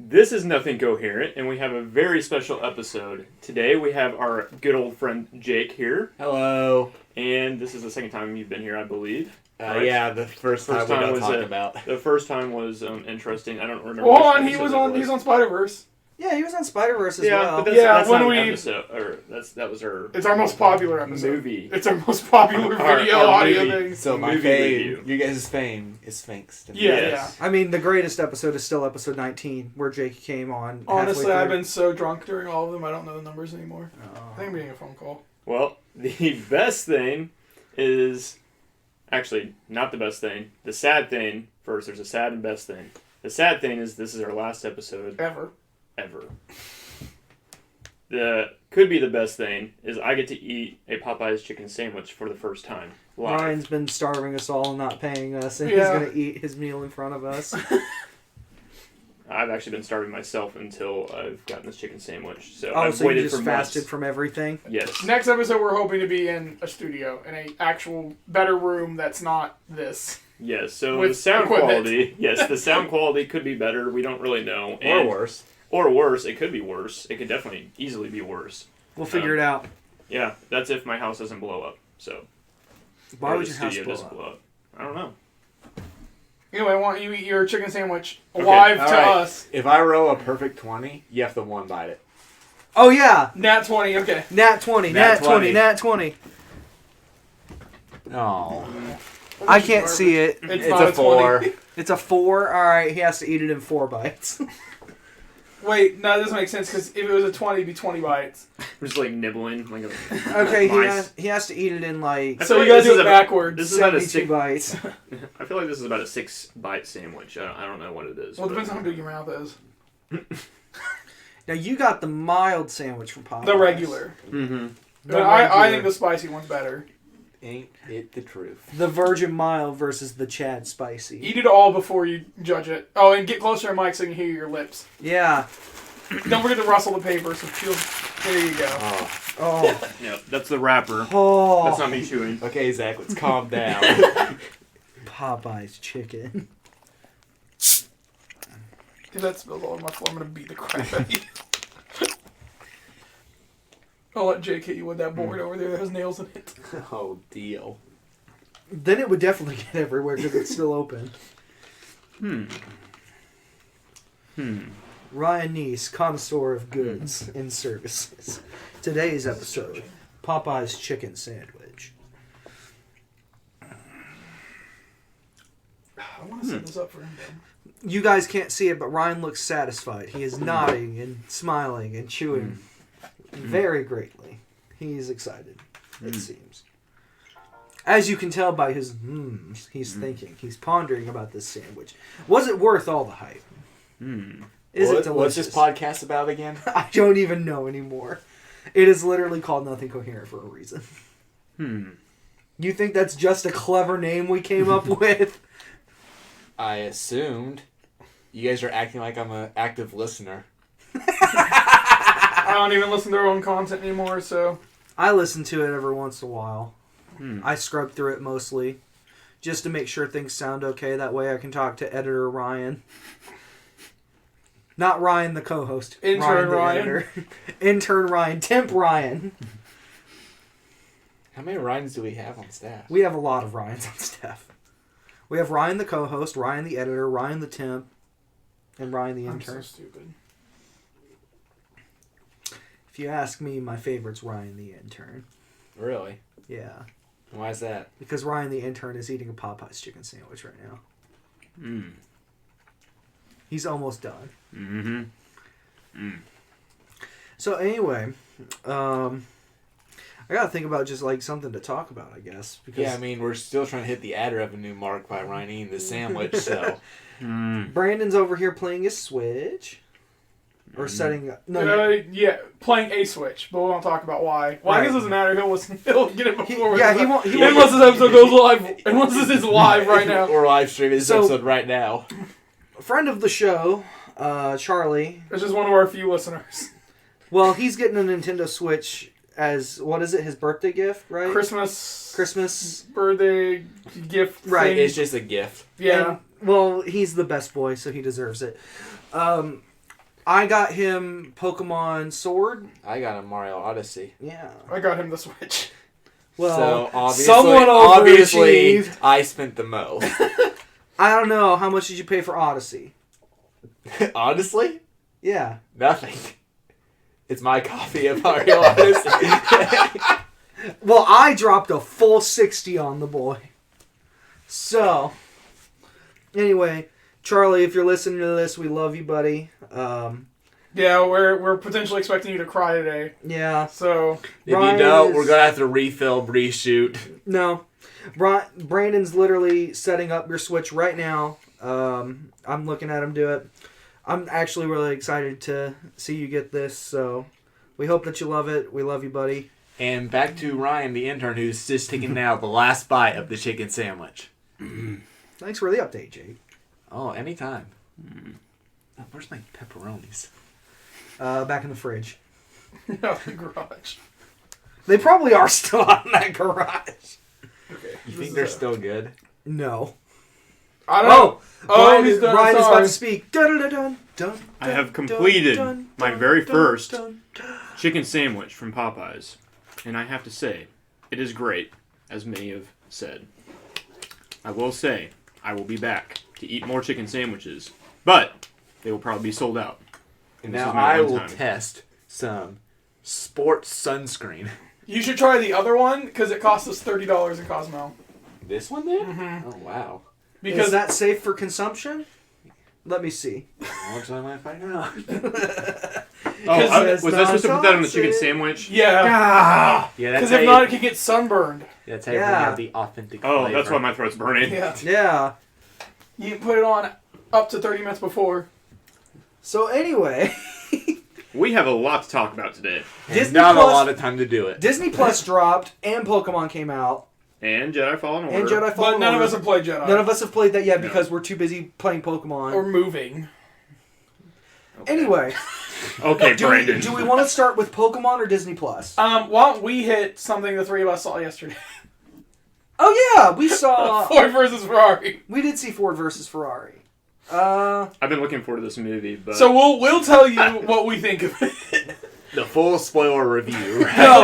This is Nothing Coherent, and we have a very special episode. Today we have our good old friend Jake here. Hello. And this is the second time you've been here, I believe. Right? Yeah, the first time we got talk about. The first time was interesting. I don't remember. Well, hold on, he was on Spider-Verse. Yeah, he was on Spider-Verse as well. But that's not an episode. Or that was our... It's our most popular episode. Movie. It's our most popular video audio thing. So my fame, you guys' fame is thanks to me. Yeah. I mean, the greatest episode is still episode 19, where Jake came on. Honestly, I've been so drunk during all of them, I don't know the numbers anymore. I think I'm getting a phone call. Well, the best thing is... Actually, not the best thing. The sad thing. First, there's a sad and best thing. The sad thing is this is our last episode. Ever. Could be the best thing is I get to eat a Popeyes chicken sandwich for the first time. Live. Ryan's been starving us all and not paying us, and he's going to eat his meal in front of us. I've actually been starving myself until I've gotten this chicken sandwich. So I've waited you just for fasted months. from everything? Yes. Next episode, we're hoping to be in a studio, in an actual better room that's not this. Yes, so With the sound equipment. quality, the sound quality could be better. We don't really know. Or worse. Or worse. It could be worse. It could definitely easily be worse. We'll figure it out. Yeah, that's if my house doesn't blow up. So Why would the your house studio blow doesn't up? I don't know. Anyway, I want you to eat your chicken sandwich live to us. If I roll a perfect 20, you have to one bite it. Oh, yeah. Nat 20, okay. Nat 20, Nat 20, Nat 20. Oh. I can't see it. It's a 4. It's a 4? Alright, he has to eat it in 4 bites. Wait, no, that doesn't make sense, because if it was a 20, it'd be 20 bites. We're just like nibbling. Like Okay, mice. he has to eat it in like... So you gotta do it backwards. This is about a 72 bites. I feel like this is about a 6-bite sandwich. I don't know what it is. Well, it depends on how big your mouth is. Now, you got the mild sandwich from Popeyes. The regular. Mm-hmm. But I think the spicy one's better. Ain't it the truth? The Virgin Mild versus the Chad Spicy. Eat it all before you judge it. Oh, and get closer to Mike so you can hear your lips. Yeah. Don't forget to rustle the paper, so chew. There you go. Oh. Yeah, that's the wrapper. Oh. That's not me chewing. Okay, Zach, let's calm down. Popeyes chicken. If that spills all over my floor, I'm gonna beat the crap out of you. I'll let Jake hit you with that board over there that has nails in it. Oh, deal. Then it would definitely get everywhere because it's still open. Ryan Neese, connoisseur of goods and services. Today's episode, Popeyes chicken sandwich. I want to set this up for him, though. You guys can't see it, but Ryan looks satisfied. He is nodding and smiling and chewing very greatly. He's excited, it seems. As you can tell by his he's thinking. He's pondering about this sandwich. Was it worth all the hype? Is it delicious? What's this podcast about again? I don't even know anymore. It is literally called Nothing Coherent for a reason. You think that's just a clever name we came up with? I assumed. You guys are acting like I'm an active listener. I don't even listen to their own content anymore, so... I listen to it every once in a while. I scrub through it mostly, just to make sure things sound okay. That way I can talk to editor Ryan. Not Ryan, the co-host. Intern Ryan. Editor. Intern Ryan. Temp Ryan. How many Ryans do we have on staff? We have a lot of Ryans on staff. We have Ryan, the co-host, Ryan, the editor, Ryan, the temp, and Ryan, the intern. I'm so stupid. If you ask me, my favorite's Ryan, the intern. Really? Yeah. Why is that? Because Ryan, the intern, is eating a Popeyes chicken sandwich right now. He's almost done. So anyway, I gotta think about just like something to talk about, I guess. Because Yeah, I mean, we're still trying to hit the ad revenue mark by Ryan eating the sandwich, so... Brandon's over here playing his Switch. Or setting up... No, Yeah, playing a Switch, but we won't talk about why. Well, I guess it doesn't matter. He'll get it before. he won't... Unless this episode goes live. Unless this is live right now. We're live streaming this episode right now. A friend of the show, Charlie... It's just one of our few listeners. Well, he's getting a Nintendo Switch as... What is it? His birthday gift, right? Christmas. Birthday gift Right. thing. It's just a gift. Yeah. And, well, he's the best boy, so he deserves it. I got him Pokemon Sword. I got a Mario Odyssey. Yeah. I got him the Switch. Well, so obviously, someone obviously, overachieved. I spent the most. I don't know. How much did you pay for Odyssey? Honestly, Yeah. nothing. It's my copy of Mario Odyssey. Well, I dropped a full 60 on the boy. So, anyway, Charlie, if you're listening to this, we love you, buddy. Yeah, we're potentially expecting you to cry today. Yeah. So If Ryan you don't, is- we're gonna have to refilm, reshoot. No. Brandon's literally setting up your Switch right now. I'm looking at him do it. I'm actually really excited to see you get this, so we hope that you love it. We love you, buddy. And back to Ryan, the intern, who's just taking now the last bite of the chicken sandwich. Thanks for the update, Jake. Oh, anytime. Oh, where's my pepperonis? Back in the fridge. no, the garage. They probably are still out in that garage. Okay. You think they're still good? No. I don't know. Ryan, he's done. Ryan is about Sorry. to speak. Dun, dun, dun, dun, I have dun, completed dun, my dun, very dun, first dun. chicken sandwich from Popeyes. And I have to say, it is great, as many have said. I will say, I will be back to eat more chicken sandwiches, but they will probably be sold out. And This now is my I one will time. test some sports sunscreen. You should try the other one because it costs us $30 in Cosmo. This one there? Mm-hmm. Oh, wow. Because Is that safe for consumption? Let me see. How much am I find out? Was I supposed to put that on the chicken sausage. sandwich? yeah, Ah! Yeah, that's because how if you, not, it could get sunburned. that's how you bring Yeah. out the authentic Oh, flavor. that's why my throat's burning. Yeah, Yeah. you can put it on up to 30 minutes before. So anyway, We have a lot to talk about today. And Disney not Plus- a lot of time to do it. Disney Plus dropped and Pokemon came out And Jedi Fallen Order. and Jedi Fallen But none of Order. us have played Jedi. None of us have played that yet No. because we're too busy playing Pokemon. or moving. Okay. Anyway, Okay, do Brandon. we want to start with Pokemon or Disney Plus? Why don't we hit something the three of us saw yesterday? Oh yeah, we saw. Ford versus Ferrari. We did see Ford versus Ferrari. Uh, I've been looking forward to this movie, but So we'll tell you what we think of it. The full spoiler review. No,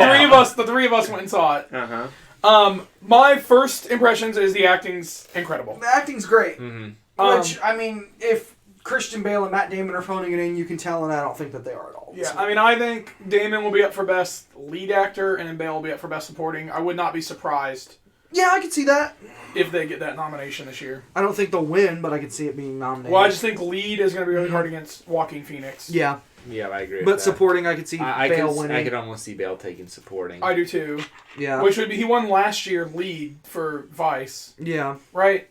the three of us went and saw it. My first impressions is the acting's incredible. the acting's great. Mm-hmm. Which I mean, if Christian Bale and Matt Damon are phoning it in, you can tell, and I don't think that they are at all. Yeah, I mean, I think Damon will be up for Best Lead Actor, and then Bale will be up for Best Supporting. I would not be surprised Yeah, I could see that. if they get that nomination this year. I don't think they'll win, but I could see it being nominated. Well, I just think Lead is going to be really hard against Joaquin Phoenix. Yeah, Yeah, I agree with but that. supporting, I could see I Bale could, winning. I could almost see Bale taking supporting. I do too. Yeah, Which would be, he won last year Lead for Vice, yeah. right?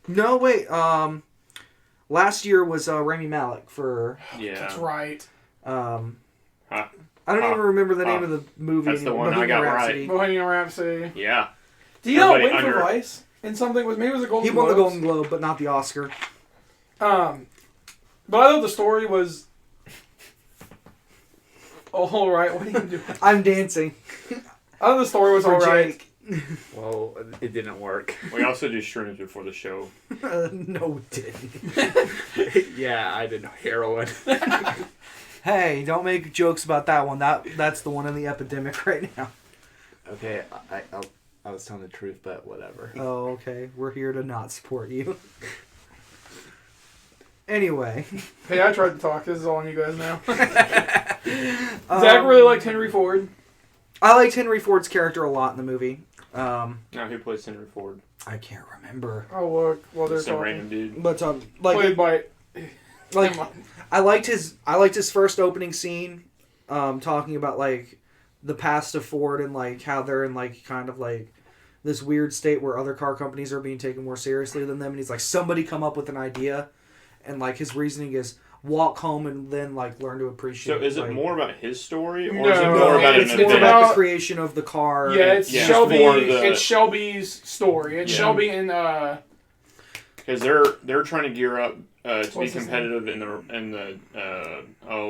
No, wait. Last year was Rami Malek for. yeah, That's right. Huh. I don't even remember the name of the movie. That's the anymore. one I Bohemian got Rhapsody. Bohemian Rhapsody. yeah. Did he not Everybody win for under- Vice? In something with maybe it was a Golden He won the Globes? Golden Globe, but not the Oscar. But I thought the story was. All right, what are you doing? I'm dancing. I thought the story was For all right. Jake. Well, it didn't work. We also do shrooms before the show. No, it didn't. Yeah, I did heroin. Hey, don't make jokes about that one. That's the one in the epidemic right now. Okay, I was telling the truth, but whatever. Oh, okay. We're here to not support you. Anyway. Hey, I tried to talk. This is all on you guys now. Zach really liked Henry Ford. I liked Henry Ford's character a lot in the movie. Now, who plays Henry Ford? I can't remember. Oh, look. Well, they're Some talking. random dude. But Played by... like Never mind. I liked his first opening scene, talking about like the past of Ford and like how they're in like kind of like this weird state where other car companies are being taken more seriously than them, and he's like, somebody come up with an idea, and like his reasoning is walk home and then like learn to appreciate. So is it like, more about his story, or No, is it more about it's an more event? about the creation of the car. Yeah, it's Yeah. Shelby. For the- It's Shelby's story. It's Yeah. Shelby and Because they're trying to gear up to be What's his competitive in the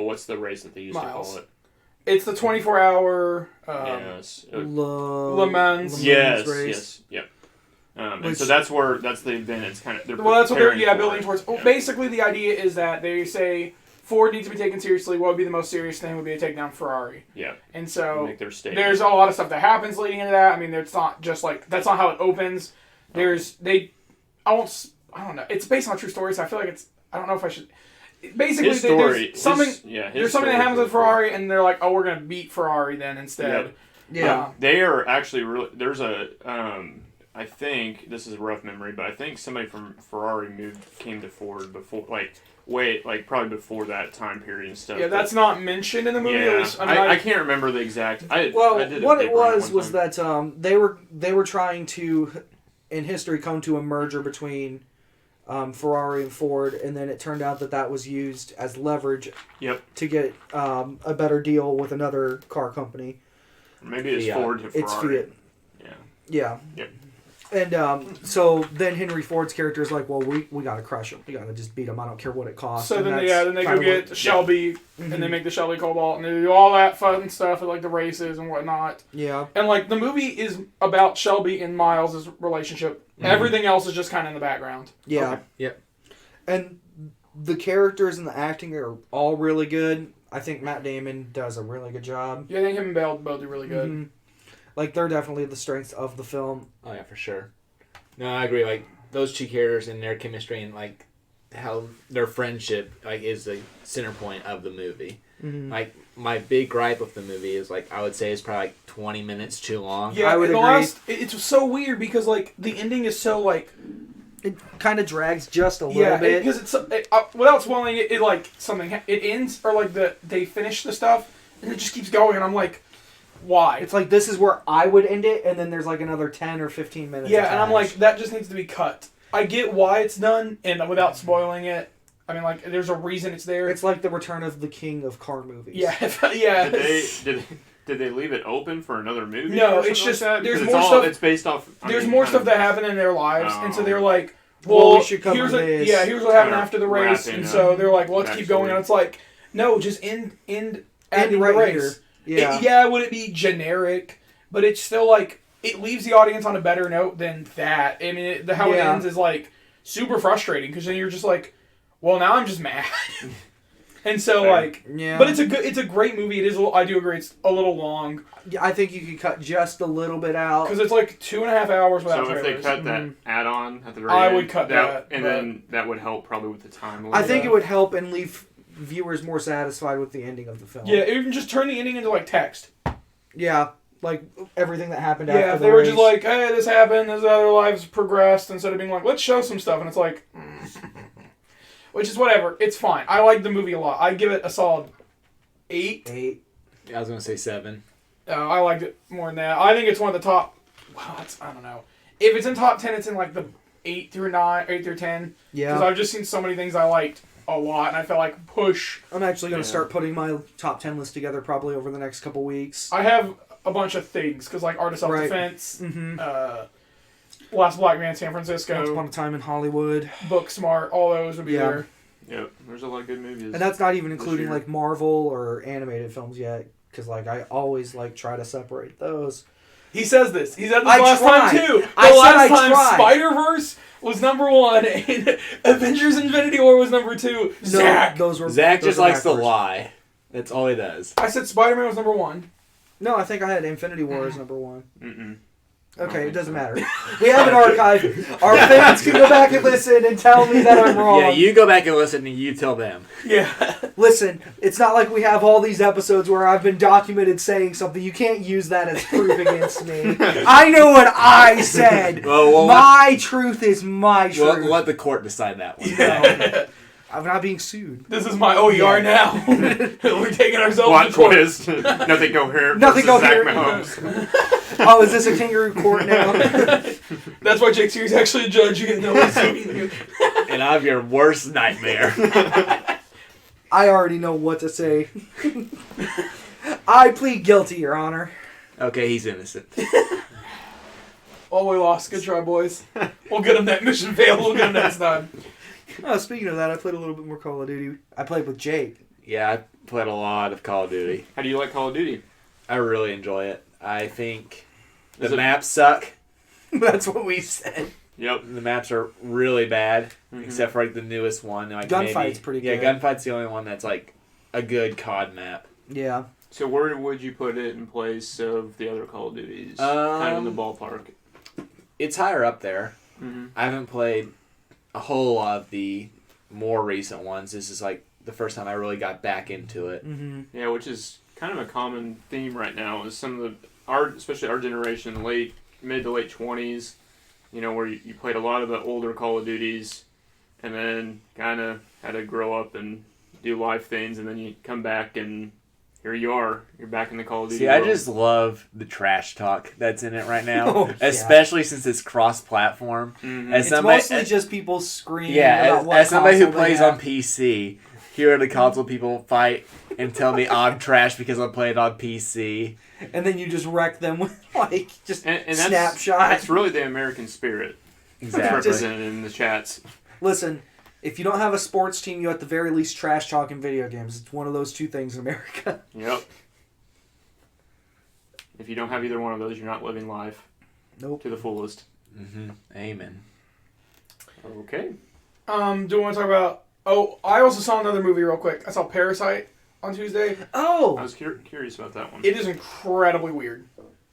what's the race that they used Miles. to call it? it's the 24-hour. Yes. Le Mans. Yes. race. Yes. Yep. And Which- so that's the event. It's kind of Well, that's what they're preparing for building it. towards. Well, Yeah. basically, the idea is that they say Ford needs to be taken seriously, what would be the most serious thing would be to take down Ferrari. Yeah. And so Make their statement. there's a lot of stuff that happens leading into that. I mean, it's not just like that's not how it opens. I don't know. It's based on a true story, so I feel like I don't know if I should. Basically, his story, there's something. There's something that happens with Ferrari, and they're like, "Oh, we're gonna beat Ferrari then instead." Yep. Yeah. They are actually really. There's a. I think this is a rough memory, but I think somebody from Ferrari came to Ford before, probably before that time period and stuff. Yeah, that's not mentioned in the movie. Yeah, At least, I can't remember the exact. I did what it paper on was time. that they were trying to, in history, come to a merger between Ferrari and Ford, and then it turned out that was used as leverage. Yep. To get a better deal with another car company. Maybe it's Fiat. Ford to Ferrari. It's Fiat. Yeah. Yeah. Yep. And so then Henry Ford's character is like, well, we gotta crush him. We gotta just beat him. I don't care what it costs. So and then they go get Shelby, and they make the Shelby Cobalt, and they do all that fun stuff with like the races and whatnot. Yeah. And like the movie is about Shelby and Miles' relationship. Mm-hmm. Everything else is just kind of in the background. Yeah. Okay. Yep. And the characters and the acting are all really good. I think Matt Damon does a really good job. Yeah, I think him and Bale both do really good. Mm-hmm. Like, they're definitely the strengths of the film. Oh yeah, for sure. No, I agree. Like those two characters and their chemistry and like how their friendship like is the center point of the movie. Mm-hmm. Like my big gripe with the movie is like I would say it's probably like 20 minutes too long. Yeah, I would agree. It's so weird because like the ending is so like It kind of drags just a little bit. because without spoiling it, it ends or like they finish the stuff and it just keeps going and I'm like, why? It's like, this is where I would end it, and then there's like another 10 or 15 minutes. Yeah, and I'm like, that just needs to be cut. I get why it's done, and without spoiling it, I mean, like, there's a reason it's there. It's like the return of the king of car movies. Yeah, yeah. Did they leave it open for another movie? No, or it's something just like that? there's 'Cause more stuff. It's based off. There's more stuff that happened in their lives, and so they're like, Well, well, we should cover here's this. here's what happened Kinda after the race, wrapping and so up they're like, well, let's keep going. backstory. And it's like, no, just end And ending right the race. here. Yeah. Yeah, would it be generic? But it's still like it leaves the audience on a better note than that. I mean, how it ends is like super frustrating because then you're just like, well, now I'm just mad. And so like, but it's a great movie. It is. I do agree. It's a little long. Yeah, I think you could cut just a little bit out. Because it's like 2.5 hours without So if trailers. they cut that add-on at the very I end, would cut that, and but- then that would help probably with the time. A I little think bit. it would help and leave viewers more satisfied with the ending of the film. Yeah, even just turn the ending into like text. Yeah, like everything that happened Yeah, after if the they were race. just like, hey, this happened, this other lives progressed, instead of being like, let's show some stuff, and it's like, which is whatever. It's fine. I like the movie a lot. I give it a solid 8. 8. I was gonna say 7. I liked it more than that. I think it's one of the top. Well, I don't know. If it's in top 10, it's in like the 8 through 10. Yeah. Because I've just seen so many things I liked a lot, and I felt like push. I'm actually going to start putting my top 10 list together probably over the next couple weeks. I have a bunch of things because like Art of Self-Defense, Last Black Man, San Francisco, Once Upon a Time in Hollywood. Booksmart, all those would be there. Yep, there's a lot of good movies. And that's not even including year. like Marvel or animated films yet, because like I always like try to separate those. He says this. He said this I last tried. time too. I The said last I time tried. Spider-Verse was number 1 and Avengers Infinity War was number 2. Zach. Those were Zach those just were likes to backwards. lie. That's all he does. I said Spider-Man was number 1. No, I think I had Infinity War as number 1. Mm-mm. Okay, it doesn't matter. We have an archive. Our fans can go back and listen and tell me that I'm wrong. Yeah, you go back and listen and you tell them. Yeah. Listen, it's not like we have all these episodes where I've been documented saying something. You can't use that as proof against me. I know what I said. My truth is my truth. We'll let the court decide that one. Yeah. I'm not being sued. This is my OER now. We're taking ourselves Plot to court. twist. Nothing coherent. Nothing versus Zach coherent. Mahomes. Oh, is this a kangaroo court now? That's why Jake Sears actually a judge. You get no one. And I'm your worst nightmare. I already know what to say. I plead guilty, Your Honor. Okay, he's innocent. Oh, we lost. Good try, boys. We'll get him that mission failed. We'll get him next time. Oh, speaking of that, I played a little bit more Call of Duty. I played with Jake. Yeah, I played a lot of Call of Duty. How do you like Call of Duty? I really enjoy it. I think Is the it- maps suck. That's what we said. Yep. The maps are really bad. except for like the newest one. Like Gunfight's pretty good. Yeah, Gunfight's the only one that's like a good COD map. Yeah. So where would you put it in place of the other Call of Duties? Kind of in the ballpark. It's higher up there. Mm-hmm. I haven't played a whole lot of the more recent ones. This is like the first time I really got back into it. Mm-hmm. Yeah, which is kind of a common theme right now. Is some of especially our generation, mid to late 20s, where you played a lot of the older Call of Duties, and then kind of had to grow up and do life things, and then you come back and here you are. You're back in the Call of Duty See, world. I just love the trash talk that's in it right now, Oh, yeah. especially since it's cross-platform. Mhm. As It's mostly just people screaming. about what as somebody who console they plays have. on PC, hearing the console people fight and tell me I'm trash because I'm playing on PC. And then you just wreck them with, like, just and snapshot. That's really the American spirit that's Exactly. represented in the chats. Listen, if you don't have a sports team, you at the very least trash talking video games. It's one of those two things in America. Yep. If you don't have either one of those, you're not living life Nope. to the fullest. Mm-hmm. Amen. Okay. Do we want to talk about... Oh, I also saw another movie real quick. I saw Parasite on Tuesday. I Oh! was curious about that one. It is incredibly weird.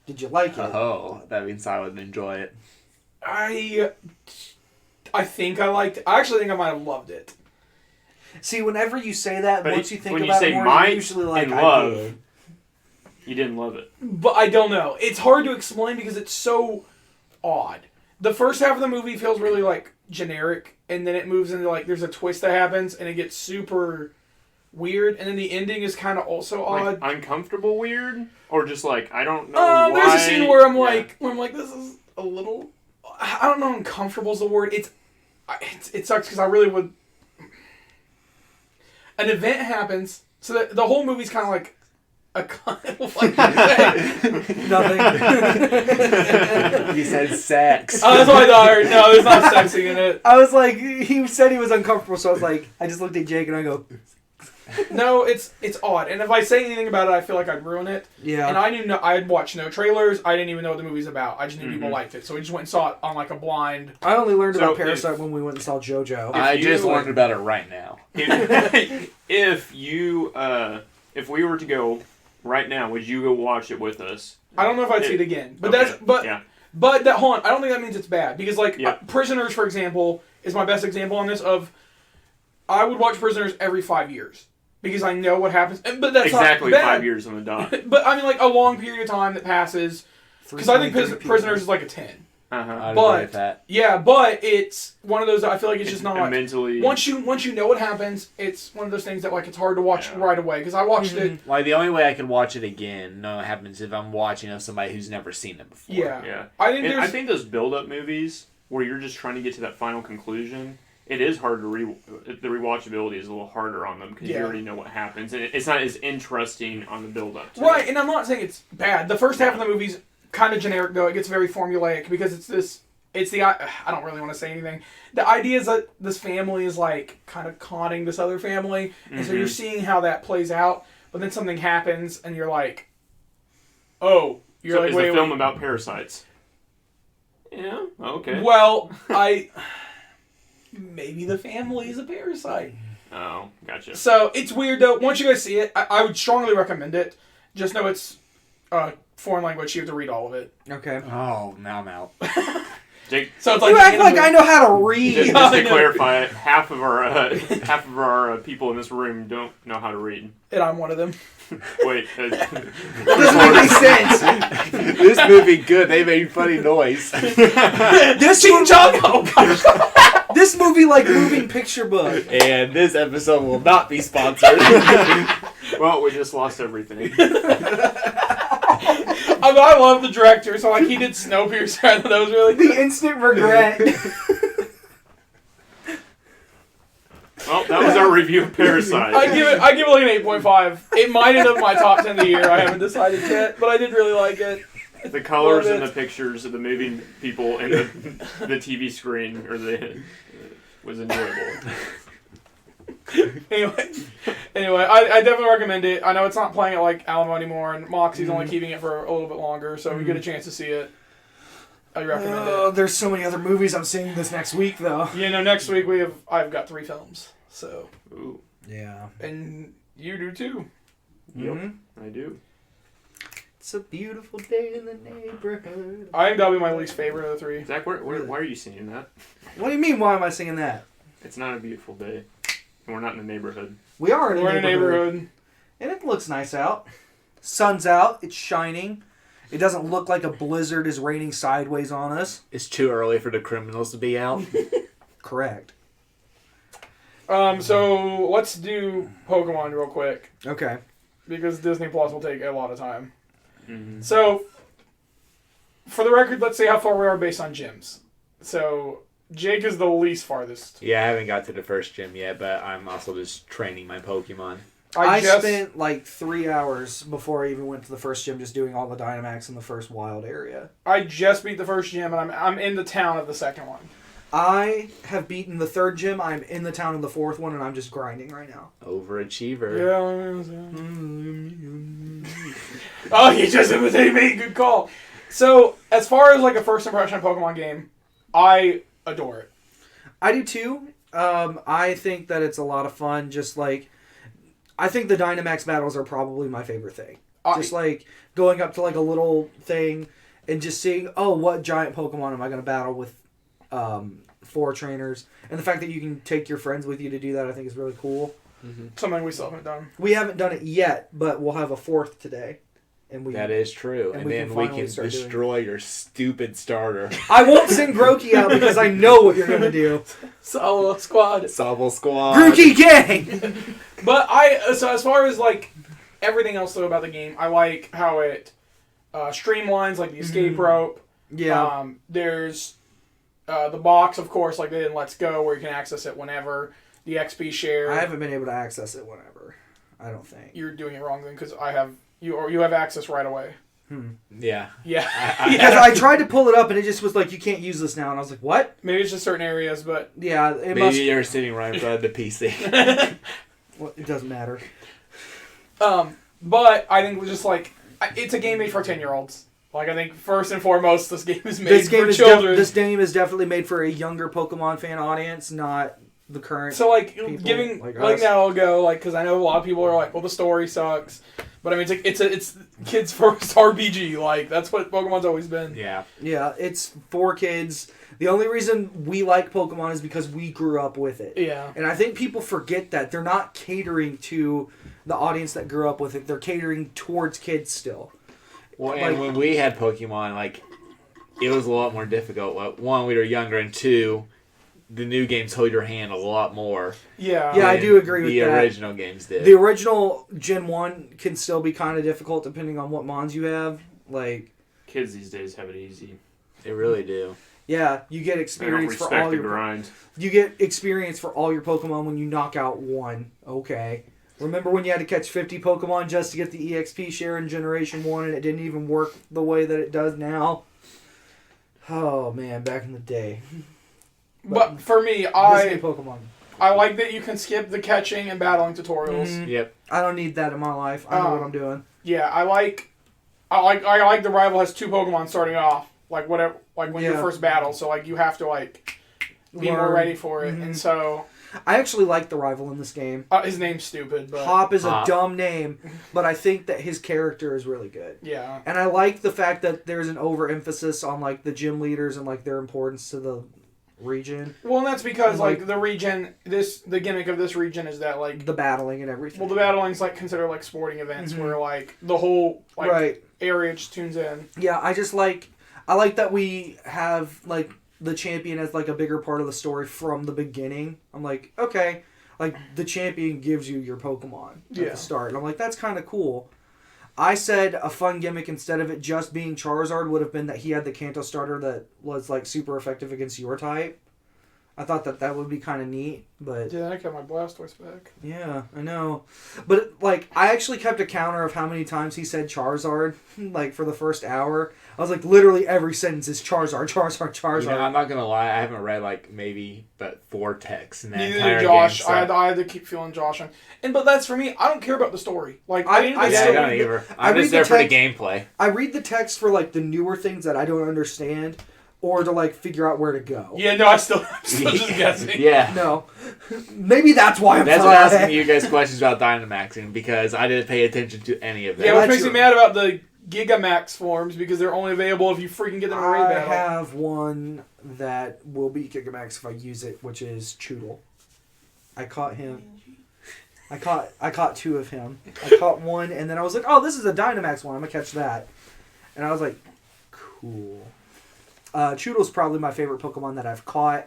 Did you like it? Oh, that means I would enjoy it. I think I liked it. I actually think I might have loved it. See, whenever you say that, But once you think when you about say it more, might you're usually like, and I love, did. You didn't love it. But I don't know. It's hard to explain because it's so odd. The first half of the movie feels really, like, generic, and then it moves into, like, there's a twist that happens, and it gets super weird, and then the ending is kind of also odd. Like, uncomfortable weird? Or just like, I don't know why. There's a scene where I'm Yeah. like, this is a little... I don't know, uncomfortable is the word. It sucks because I really would... An event happens, so that the whole movie's kind of like a Nothing. You said sex. Oh, that's what I thought. No, there's not sexy in it. I was like, he said he was uncomfortable, so I was like, I just looked at Jake and I go, No, it's odd. And if I say anything about it, I feel like I'd ruin it. yeah. And I had watched no trailers. I didn't even know what the movie's about. I just knew people liked it. So we just went and saw it on like a blind. I only learned So about Parasite when we went and saw JoJo. If I you, just like- learned about it right now. if we were to go right now, would you go watch it with us? I don't know if I'd see it again. But Okay, yeah. But that hold on, I don't think that means it's bad. Because like Yeah. Prisoners, for example, is my best example on this of I would watch Prisoners every 5 years. Because I know what happens. But that's Exactly not bad. 5 years on the dot. But I mean like a long period of time that passes. Because I think 323 Prisoners is like a 10. Uh-huh. I'd But- agree with that. Yeah, but it's one of those I feel like it's just And not mentally. once you know what happens, it's one of those things that like it's hard to watch Yeah. right away because I watched it. Like the only way I could watch it again, no, it happens if I'm watching of somebody who's never seen it before. Yeah, Yeah. I think And there's I think those build-up movies where you're just trying to get to that final conclusion, it is hard to the rewatchability is a little harder on them because you Yeah. already know what happens, and it's not as interesting on the build-up. to right, it. and I'm not saying it's bad. The first half of the movie's kind of generic though; it gets very formulaic because it's the I don't really want to say anything. The idea is that this family is like kind of conning this other family, and so you're seeing how that plays out. But then something happens, and you're like, "Oh, you're So like, is wait, the film wait." about parasites? Yeah. Okay. Well, maybe the family is a parasite. Oh, gotcha. So it's weird though. Once you guys see it, I would strongly recommend it. Just know it's foreign language. You have to read all of it. Okay. Oh, now I'm out. Jake, So it's like You act like I know how to read. just I to know. clarify, half of our people in this room don't know how to read. and I'm one of them. Wait. That doesn't make any sense. This movie good. They made funny noise. This Ching movie, chong. Oh gosh. this movie like moving picture book. And this episode will not be sponsored. Well, we just lost everything. I love the director. So like he did Snowpiercer. I thought that was really The good. instant regret. Well, that was our review of Parasite. I give it like an 8.5. It might end up my top 10 of the year. I haven't decided yet, but I did really like it. The colors Love and it. the pictures of the moving people and the TV screen was enjoyable. Anyway, I definitely recommend it. I know it's not playing at like Alamo anymore, and Moxie's only keeping it for a little bit longer, so we get a chance to see it. I recommend it. There's so many other movies I'm seeing this next week, though. Next week I've got 3 films. So. Ooh. Yeah. And you do too. Yep, I do. It's a beautiful day in the neighborhood. I think that'll be my least favorite of the 3. Zach, why are you singing that? What do you mean, why am I singing that? It's not a beautiful day. And we're not in a neighborhood. We are in We're a in a neighborhood. neighborhood. And it looks nice out. Sun's out. It's shining. It doesn't look like a blizzard is raining sideways on us. It's too early for the criminals to be out. Correct. So let's do Pokemon real quick. Okay. Because Disney Plus will take a lot of time. Mm-hmm. So, for the record, let's see how far we are based on gyms. So, Jake is the least farthest. Yeah, I haven't got to the first gym yet, but I'm also just training my Pokemon. I spent like 3 hours before I even went to the first gym just doing all the Dynamax in the first wild area. I just beat the first gym, and I'm in the town of the second one. I have beaten the third gym. I'm in the town of the fourth one, and I'm just grinding right now. Overachiever. Yeah. Oh, you just imitated me. Good call. So, as far as like a first impression of Pokemon game, I adore it. I do too. I think that it's a lot of fun. Just like, I think the Dynamax battles are probably my favorite thing. Just like going up to like a little thing and just seeing, oh, what giant Pokemon am I going to battle with 4 trainers? And the fact that you can take your friends with you to do that, I think is really cool. Mm-hmm. Something we still haven't done. We haven't done it yet, but we'll have a 4th today. And That is true. And then we can destroy your stupid starter. I won't send Grookey out because I know what you're going to do. Solo Squad. Sobble Squad. Grookey gang! But so as far as like everything else though about the game, I like how it streamlines like the escape rope. Yeah. There's the box, of course, like they did in Let's Go, where you can access it whenever. The XP share. I haven't been able to access it whenever. I don't think. You're doing it wrong then, because you have access right away. Yeah. Yeah. Because I tried to pull it up and it just was like, you can't use this now. And I was like, what? Maybe it's just certain areas, but... Yeah, it Maybe must... you're sitting right in front of the PC. Well, it doesn't matter. But I think just like... It's a game made for 10-year-olds. Like, I think first and foremost, this game is made for children. This game is definitely made for a younger Pokemon fan audience, not the current So, like, people letting us. that all go, like, because I know a lot of people are like, well, the story sucks. But, I mean, it's kids' first RPG. Like, that's what Pokemon's always been. Yeah. Yeah, it's for kids. The only reason we like Pokemon is because we grew up with it. Yeah. And I think people forget that. They're not catering to the audience that grew up with it. They're catering towards kids still. Well, and when we had Pokemon, like, it was a lot more difficult. Like, 1, we were younger, and 2, the new games hold your hand a lot more. Yeah. Yeah, I do agree with that. The original games did. The original Gen 1 can still be kind of difficult depending on what mons you have. Like, Kids these days have it easy. They really do. yeah, you get They don't experience for respect all the your grind. You get experience for all your Pokemon when you knock out one. Okay. Remember when you had to catch 50 Pokemon just to get the EXP share in Generation 1 and it didn't even work the way that it does now? Oh, man, back in the day. But for me, Disney Pokemon. I like that you can skip the catching and battling tutorials. Mhm. Yep. I don't need that in my life. I know what I'm doing. Yeah, I like the rival has 2 Pokemon starting off, like whatever, like when you Yeah. first battle. So like you have to like be more Learn. ready for it. Mhm. And so I actually like the rival in this game. his name's stupid, but Hop is Hop. a dumb name, but I think that his character is really good. yeah, And I like the fact that there's an overemphasis on like the gym leaders and like their importance to the region, well, and that's because And, like the region, the gimmick of this region is that like the battling and everything. well, the battling's like considered like sporting events Mhm. where like the whole like right. area just tunes in. Yeah, I like that we have like the champion as like a bigger part of the story from the beginning. I'm like, okay, like the champion gives you your Pokemon at Yeah. the start. And I'm like, that's kind of cool. I said a fun gimmick instead of it just being Charizard would have been that he had the Kanto starter that was like super effective against your type. I thought that would be kind of neat, but Yeah, I got my Blastoise back. yeah, I know. But like, I actually kept a counter of how many times he said Charizard, like for the first hour. I was like, literally every sentence is Charizard, Charizard, Charizard. You know, I'm not gonna lie. I haven't read like maybe but 4 texts in that Neither entire did Josh. game. So. I had to keep feeling Josh on. But that's for me. I don't care about the story. Like I I Yeah, I still don't read either. I I'm read just the there for the text- gameplay. I read the text for like the newer things that I don't understand. or to like figure out where to go. Yeah, no, I'm still just guessing. Yeah. No. Maybe that's why I'm That's so why I'm mad. asking you guys questions about Dynamaxing, because I didn't pay attention to any of that. Yeah, which That's makes me your- mad about the Gigamax forms because they're only available if you freaking get them in a raid I battle. have one that will be Gigamax if I use it, which is Choodle. I caught him. I caught two of him. I caught one, and then I was like, oh, this is a Dynamax one. I'm going to catch that. And I was like, cool. Choodle's probably my favorite Pokemon that I've caught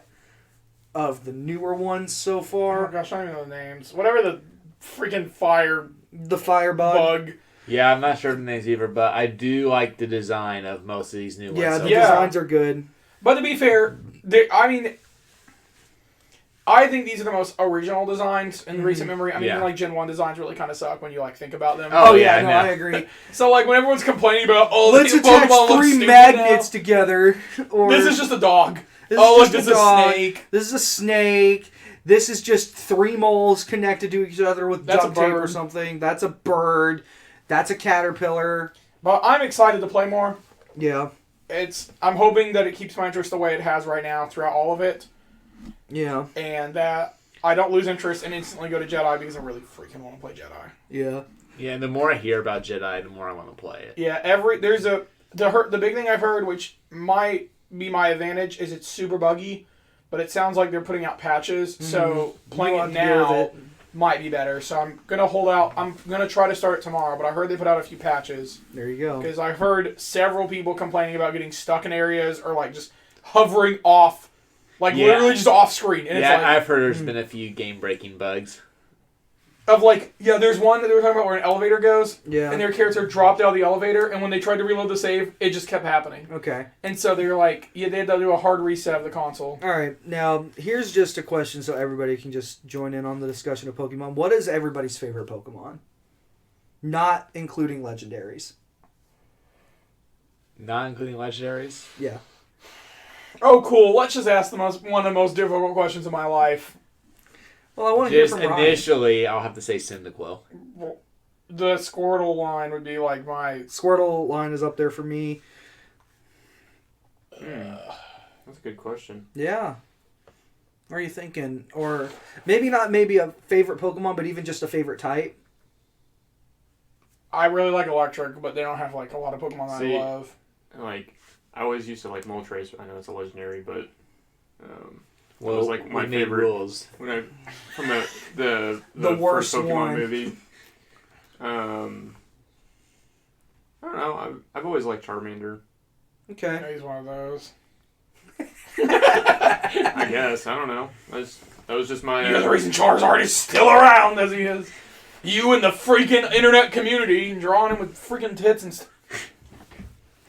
of the newer ones so Oh far. my gosh, I don't even know the names. Whatever the freaking fire The Firebug. bug. Yeah, I'm not sure of the names either, but I do like the design of most of these new ones. Yeah, so the Yeah. designs are good. But to be fair, I think these are the most original designs in recent memory. I mean, Yeah. even like Gen 1 designs really kind of suck when you like think about them. Oh, yeah, yeah, no, no. I agree. So like when everyone's complaining about, oh, Let's these attach Pokemon look 3 stupid magnets together. Or now. This is just a dog. this Oh, is look, just this is a dog. snake. This is a snake. This is just 3 moles connected to each other with That's duct a tape or bird. something. That's a bird. That's a caterpillar. But I'm excited to play more. Yeah. I'm hoping that it keeps my interest the way it has right now throughout all of it, Yeah. and that I don't lose interest and instantly go to Jedi because I really freaking want to play Jedi. Yeah. Yeah, and the more I hear about Jedi, the more I want to play it. Yeah, the big thing I've heard, which might be my advantage, is it's super buggy, but it sounds like they're putting out patches, so playing You it want to deal with now it. might be better. So I'm gonna hold out. I'm gonna try to start it tomorrow, but I heard they put out a few patches There you go. because I've heard several people complaining about getting stuck in areas or like just hovering off, like Yeah. literally just off screen. And Yeah, it's like, I've heard there's been a few game-breaking bugs. there's one that they were talking about where an elevator goes, Yeah. and their character dropped out of the elevator, and when they tried to reload the save, it just kept happening. Okay. And so they were like, yeah, they had to do a hard reset of the console. All right. Now, here's just a question so everybody can just join in on the discussion of Pokemon. What is everybody's favorite Pokemon? Not including legendaries. Not including legendaries. Yeah. Oh, cool. Let's just ask one of the most difficult questions of my life. Well, I want to hear Just from Ryan. initially, I'll have to say Cyndaquil. The Squirtle line would be like my... Squirtle line is up there for me. That's a good question. Yeah. What are you thinking? Or maybe not a favorite Pokemon, but even just a favorite type. I really like Electric, but they don't have like a lot of Pokemon that See, I love. Like, I always used to like Moltres. I know it's a legendary, but Well, was like my we made favorite rules. when I from the The worst first Pokemon one. movie. I don't know. I've always liked Charmander. Okay. Yeah, he's one of those. I guess I don't know. That was just my. You're the reason Charizard is still around as he is. You and the freaking internet community drawing him with freaking tits and stuff.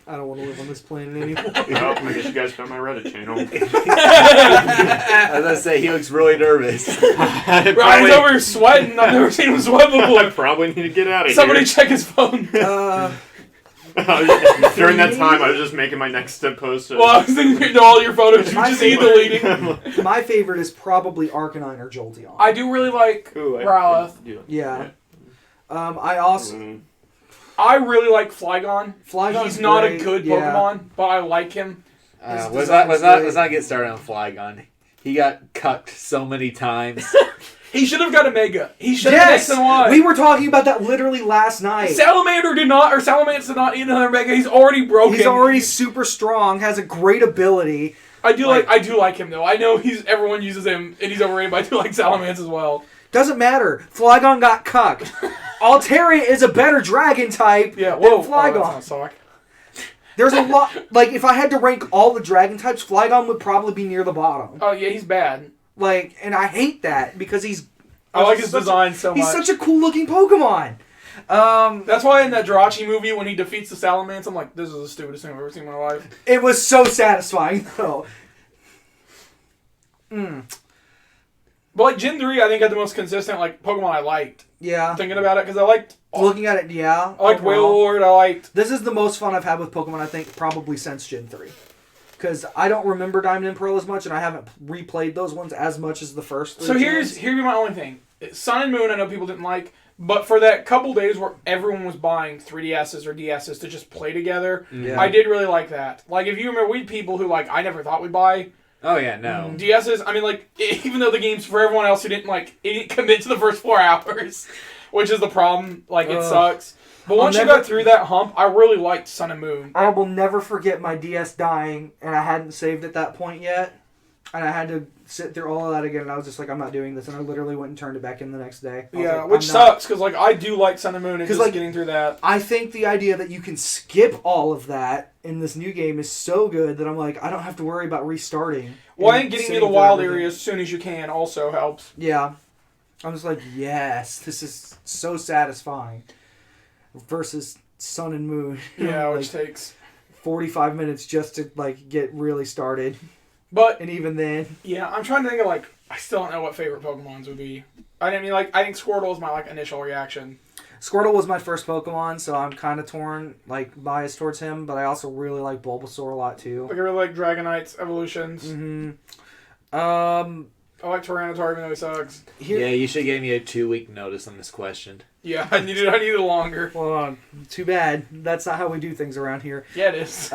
I don't want to live on this planet anymore. Well, I guess you guys found my Reddit channel. As I say, he looks really nervous. Ryan's over here sweating. I've never seen him sweat I before. probably need to get out of Somebody here. check his phone. During that time, I was just making my next step post. Well, I was thinking to all your photos, you My just need favorite- deleting. My favorite is probably Arcanine or Jolteon. I do really like Ooh, Growlithe. Yeah. I also I really like Flygon. Flygon's He's not great, a good yeah. Pokemon, but I like him. Let's not get started on Flygon. He got cucked so many times. He should have got a Mega. He should have Yes, X and Y. we were talking about that literally last night. Salamence did not eat another Mega. He's already broken. He's already super strong, has a great ability. I do like him though. I know everyone uses him and he's overrated, but I do like Salamence as well. Doesn't matter. Flygon got cucked. Altaria is a better dragon type Yeah, than whoa, Flygon. Oh, that's not sock. There's a lot. Like, if I had to rank all the dragon types, Flygon would probably be near the bottom. Oh yeah, he's bad. Like, and I hate that because I like his design so much. He's such a cool looking Pokemon. That's why in that Jirachi movie, when he defeats the Salamence, I'm like, this is the stupidest thing I've ever seen in my life. It was so satisfying though. But like Gen 3, I think had the most consistent like Pokemon I liked. Yeah. Thinking about it, because I liked Looking at it, yeah. I liked overall. Wailord. I liked. This is the most fun I've had with Pokemon, I think, probably since Gen 3. Because I don't remember Diamond and Pearl as much, and I haven't replayed those ones as much as the first three. So here's my only thing. Sun and Moon, I know people didn't like, But for that couple days where everyone was buying 3DSs or DSs to just play together, Yeah. I did really like that. Like, if you remember, we had people who, like, I never thought would buy Oh yeah, no. DSs. I mean, like, even though the game's for everyone else who didn't, like, it didn't commit to the first 4 hours, which is the problem. Like, it sucks. But once you got through that hump, I really liked Sun and Moon. I will never forget my DS dying, and I hadn't saved at that point yet. And I had to sit through all of that again, and I was just like, I'm not doing this. And I literally went and turned it back in the next day. Yeah, like, which sucks, because, like, I do like Sun and Moon and just like, getting through that. I think the idea that you can skip all of that in this new game is so good that I'm like, I don't have to worry about restarting. Well, and getting to the wild area as soon as you can also helps. Yeah. I'm just like, yes, this is so satisfying. Versus Sun and Moon. Yeah, like, which takes 45 minutes just to, like, get really started. But, And even then... yeah, I'm trying to think of, like, I still don't know what favorite Pokemons would be. I mean, like, I think Squirtle is my, like, initial reaction. Squirtle was my first Pokemon, so I'm kind of torn, like, biased towards him, but I also really like Bulbasaur a lot, too. Like, I really like Dragonite's evolutions. Mm-hmm. I like Tyranitar, even though he sucks. Yeah, you should give me a 2-week notice on this question. Yeah, I needed longer. Well, too bad. That's not how we do things around here. Yeah, it is.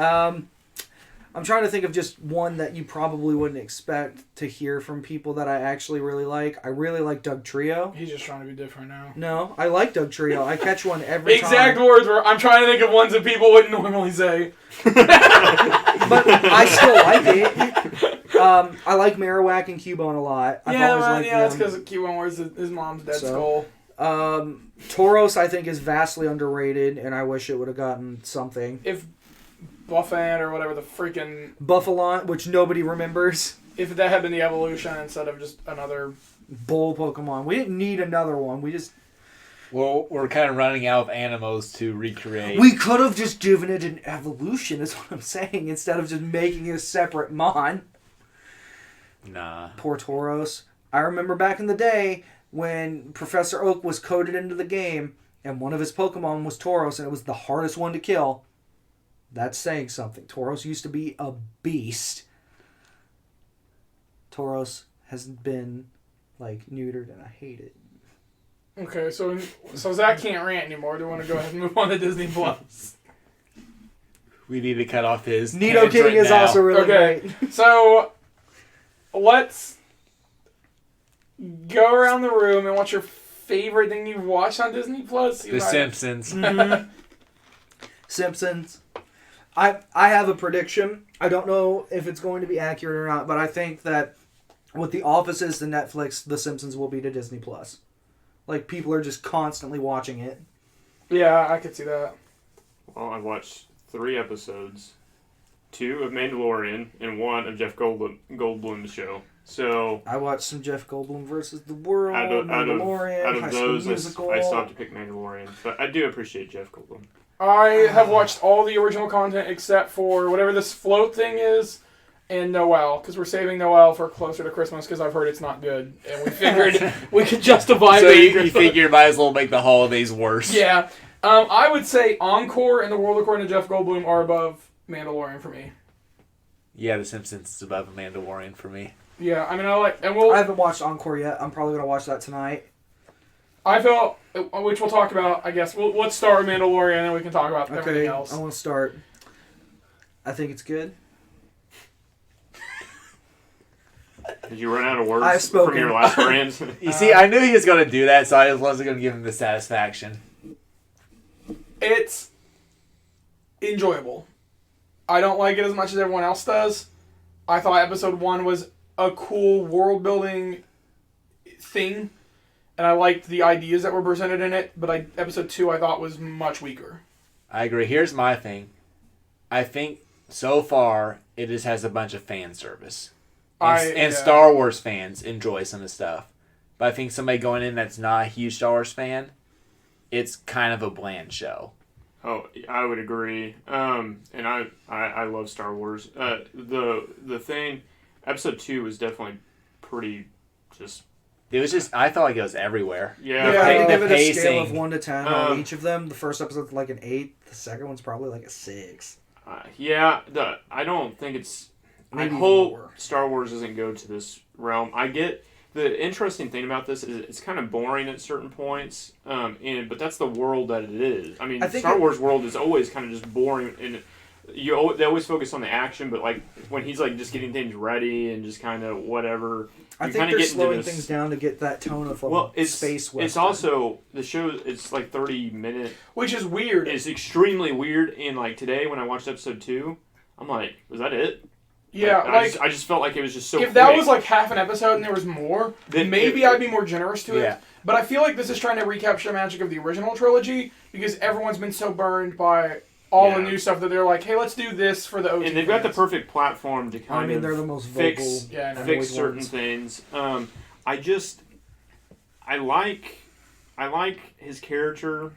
I'm trying to think of just one that you probably wouldn't expect to hear from people that I actually really like. I really like Doug Trio. He's just trying to be different now. No, I like Doug Trio. I catch one every time. Exact words were, I'm trying to think of ones that people wouldn't normally say. But I still like it. I like Marowak and Cubone a lot. I've always liked that's them. because Cubone wears his mom's dead skull. Tauros, I think, is vastly underrated, and I wish it would have gotten something. If Buffan or whatever the freaking... Buffalon, which nobody remembers. If that had been the evolution instead of just another... Bull Pokemon. We didn't need another one. We just... Well, we're kind of running out of animals to recreate. We could have just given it an evolution, is what I'm saying, instead of just making a separate Mon. Nah. Poor Tauros. I remember back in the day when Professor Oak was coded into the game, and one of his Pokemon was Tauros, and it was the hardest one to kill. That's saying something. Tauros used to be a beast. Tauros has been, like, neutered, and I hate it. Okay, so Zach can't rant anymore. Do we want to go ahead and move on to Disney Plus? We need to cut off his... Nido King is also really great. So, let's go around the room and what's your favorite thing you've watched on Disney Plus? The Simpsons. Mm-hmm. Simpsons. I have a prediction. I don't know if it's going to be accurate or not, but I think that what The Office is to Netflix, The Simpsons will be to Disney Plus. Like, people are just constantly watching it. Yeah, I could see that. Well, I've watched 3 episodes. 2 of Mandalorian and 1 of Jeff Goldblum's show. So I watched some Jeff Goldblum versus the World, Mandalorian, out of High School those, Musical. I still have to pick Mandalorian. But I do appreciate Jeff Goldblum. I have watched all the original content except for whatever this float thing is and Noel, because we're saving Noel for closer to Christmas because I've heard it's not good. And we figured we could justify So it. you figure might as well make the holidays worse. Yeah. I would say Encore and The World According to Jeff Goldblum are above Mandalorian for me. Yeah, The Simpsons is above Mandalorian for me. Yeah, I mean, I haven't watched Encore yet. I'm probably going to watch that tonight. I felt, which we'll talk about, I guess. Let's start with Mandalorian and then we can talk about everything else. I want to start. I think it's good. Did you run out of words I've spoken. from your last rant? You see, I knew he was going to do that, so I wasn't going to give him the satisfaction. It's enjoyable. I don't like it as much as everyone else does. I thought episode 1 was a cool world-building thing, and I liked the ideas that were presented in it, but episode 2 I thought was much weaker. I agree. Here's my thing. I think, so far, it just has a bunch of fan service. And Star Wars fans enjoy some of the stuff. But I think somebody going in that's not a huge Star Wars fan, it's kind of a bland show. Oh, I would agree. And I love Star Wars. The thing, episode 2 was definitely pretty just... It was just, I felt like it was everywhere. Yeah. I had to give it a pacing. scale of 1 to 10 on each of them. The first episode's like an 8. The second one's probably like a 6. I don't think it's... Maybe I hope more. Star Wars doesn't go to this realm. I get the interesting thing about this is it's kind of boring at certain points, but that's the world that it is. I mean, Star Wars world is always kind of just boring, and they always focus on the action, but like when he's like just getting things ready and just kind of whatever. I think they're slowing things down to get that tone of space western. It's also the show. It's like 30-minute, which is weird. It's extremely weird. And like today when I watched episode 2, I'm like, was that it? Yeah, I just felt like it was just so. If that was like half an episode and there was more, then maybe I'd be more generous to it. But I feel like this is trying to recapture the magic of the original trilogy because everyone's been so burned by all the new stuff that they're like, hey, let's do this for the OG. And they've got the perfect platform to kind of they're the most fix certain things. I like his character.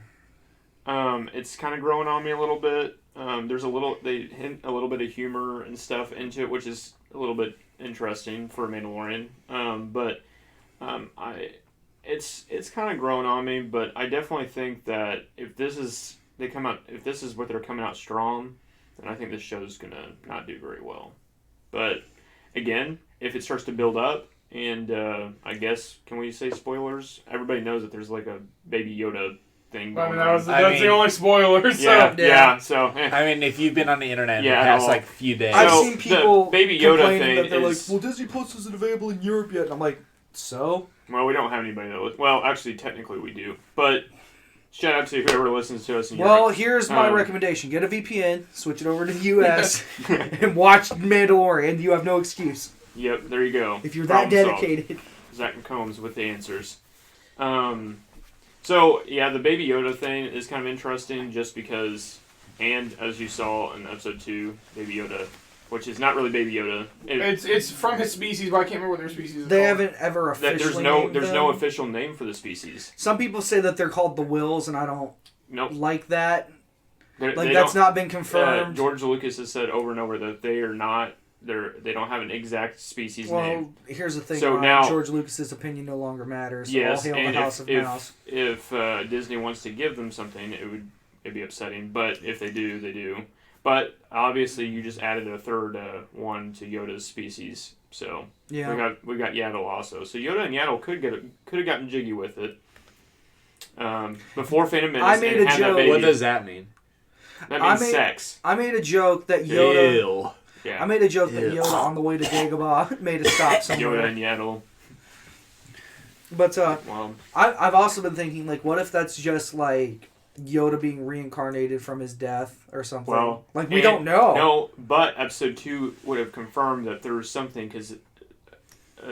It's kind of growing on me a little bit. They hint a little bit of humor and stuff into it, which is a little bit interesting for a Mandalorian. It's kind of growing on me, but I definitely think that if this is what they're coming out strong, then I think this show's gonna not do very well. But again, if it starts to build up, and I guess, can we say spoilers? Everybody knows that there's like a Baby Yoda thing going on. That's the only spoiler. So. I mean, if you've been on the internet in the past like few days, I've seen people Baby Yoda complaining that they're like, well, Disney Plus isn't available in Europe yet. And I'm like, so? Well, we don't have anybody that. Well, actually, technically we do, but. Shout out to whoever listens to us in Europe. Well, here's my recommendation. Get a VPN, switch it over to the U.S., and watch Mandalorian. You have no excuse. Yep, there you go. If you're that dedicated. Zach Combs with the answers. So, yeah, the Baby Yoda thing is kind of interesting just because, and as you saw in episode 2, Baby Yoda, which is not really Baby Yoda. It's from his species, but I can't remember what their species is They called. haven't ever officially named There's them. no official name for the species. Some people say that they're called the Wills, and I don't like that. They that's not been confirmed. George Lucas has said over and over that they don't have an exact species name. Well, here's the thing. So now, George Lucas's opinion no longer matters. Yes, all hail and the House of Mouse. If Disney wants to give them something, it'd be upsetting. But if they do, they do. But obviously, you just added a third one to Yoda's species, so we got Yaddle also. So Yoda and Yaddle could have gotten jiggy with it before Phantom Menace. I made a joke. What does that mean? That means sex. I made a joke that Yoda. Ew. Yeah. I made a joke that Yoda on the way to Dagobah made a stop somewhere. Yoda and Yaddle. But I've also been thinking, like, what if that's just like Yoda being reincarnated from his death or something? Well, like, we don't know. No, but episode 2 would have confirmed that there was something, because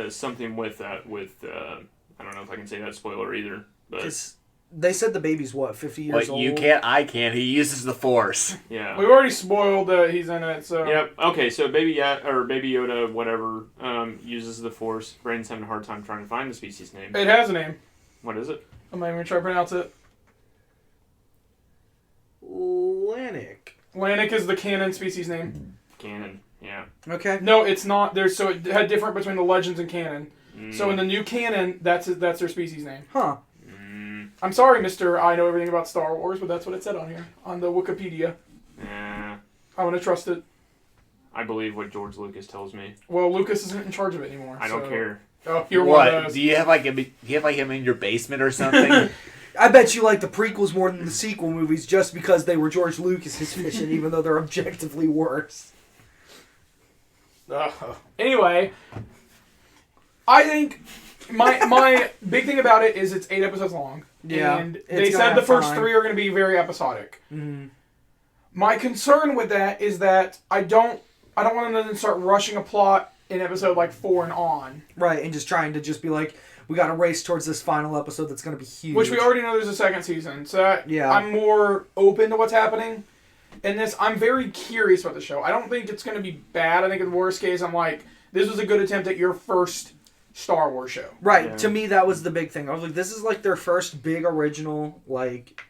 something with that, I don't know if I can say that spoiler either, but they said the baby's 50 years old? You can't, I can't. He uses the Force. Yeah. We've already spoiled that he's in it, so. Yep. Okay, so Baby Yoda, whatever, uses the Force. Brandon's having a hard time trying to find the species name. It has a name. What is it? I'm not even trying to pronounce it. Lannick is the canon species name. Canon, yeah. Okay. No, it's not. So it had different between the legends and canon. So in the new canon, that's their species name. Huh. I'm sorry, Mr. I know everything about Star Wars, but that's what it said on here, on the Wikipedia. Yeah. I want to trust it. I believe what George Lucas tells me. Well, Lucas isn't in charge of it anymore. I don't care. Oh, you're one of those. Do you have him in your basement or something? I bet you like the prequels more than the sequel movies just because they were George Lucas's vision, even though they're objectively worse. Anyway, I think my big thing about it is it's 8 episodes long. Yeah. And they said the first 3 are going to be very episodic. Mm-hmm. My concern with that is that I don't want them to start rushing a plot in episode like 4 and on. Right, and just trying to just be like, we got to race towards this final episode that's going to be huge. Which we already know there's a second season. So I'm more open to what's happening. In this, I'm very curious about the show. I don't think it's going to be bad. I think in the worst case, I'm like, this was a good attempt at your first Star Wars show. Right. Yeah. To me, that was the big thing. I was like, this is like their first big original. Like,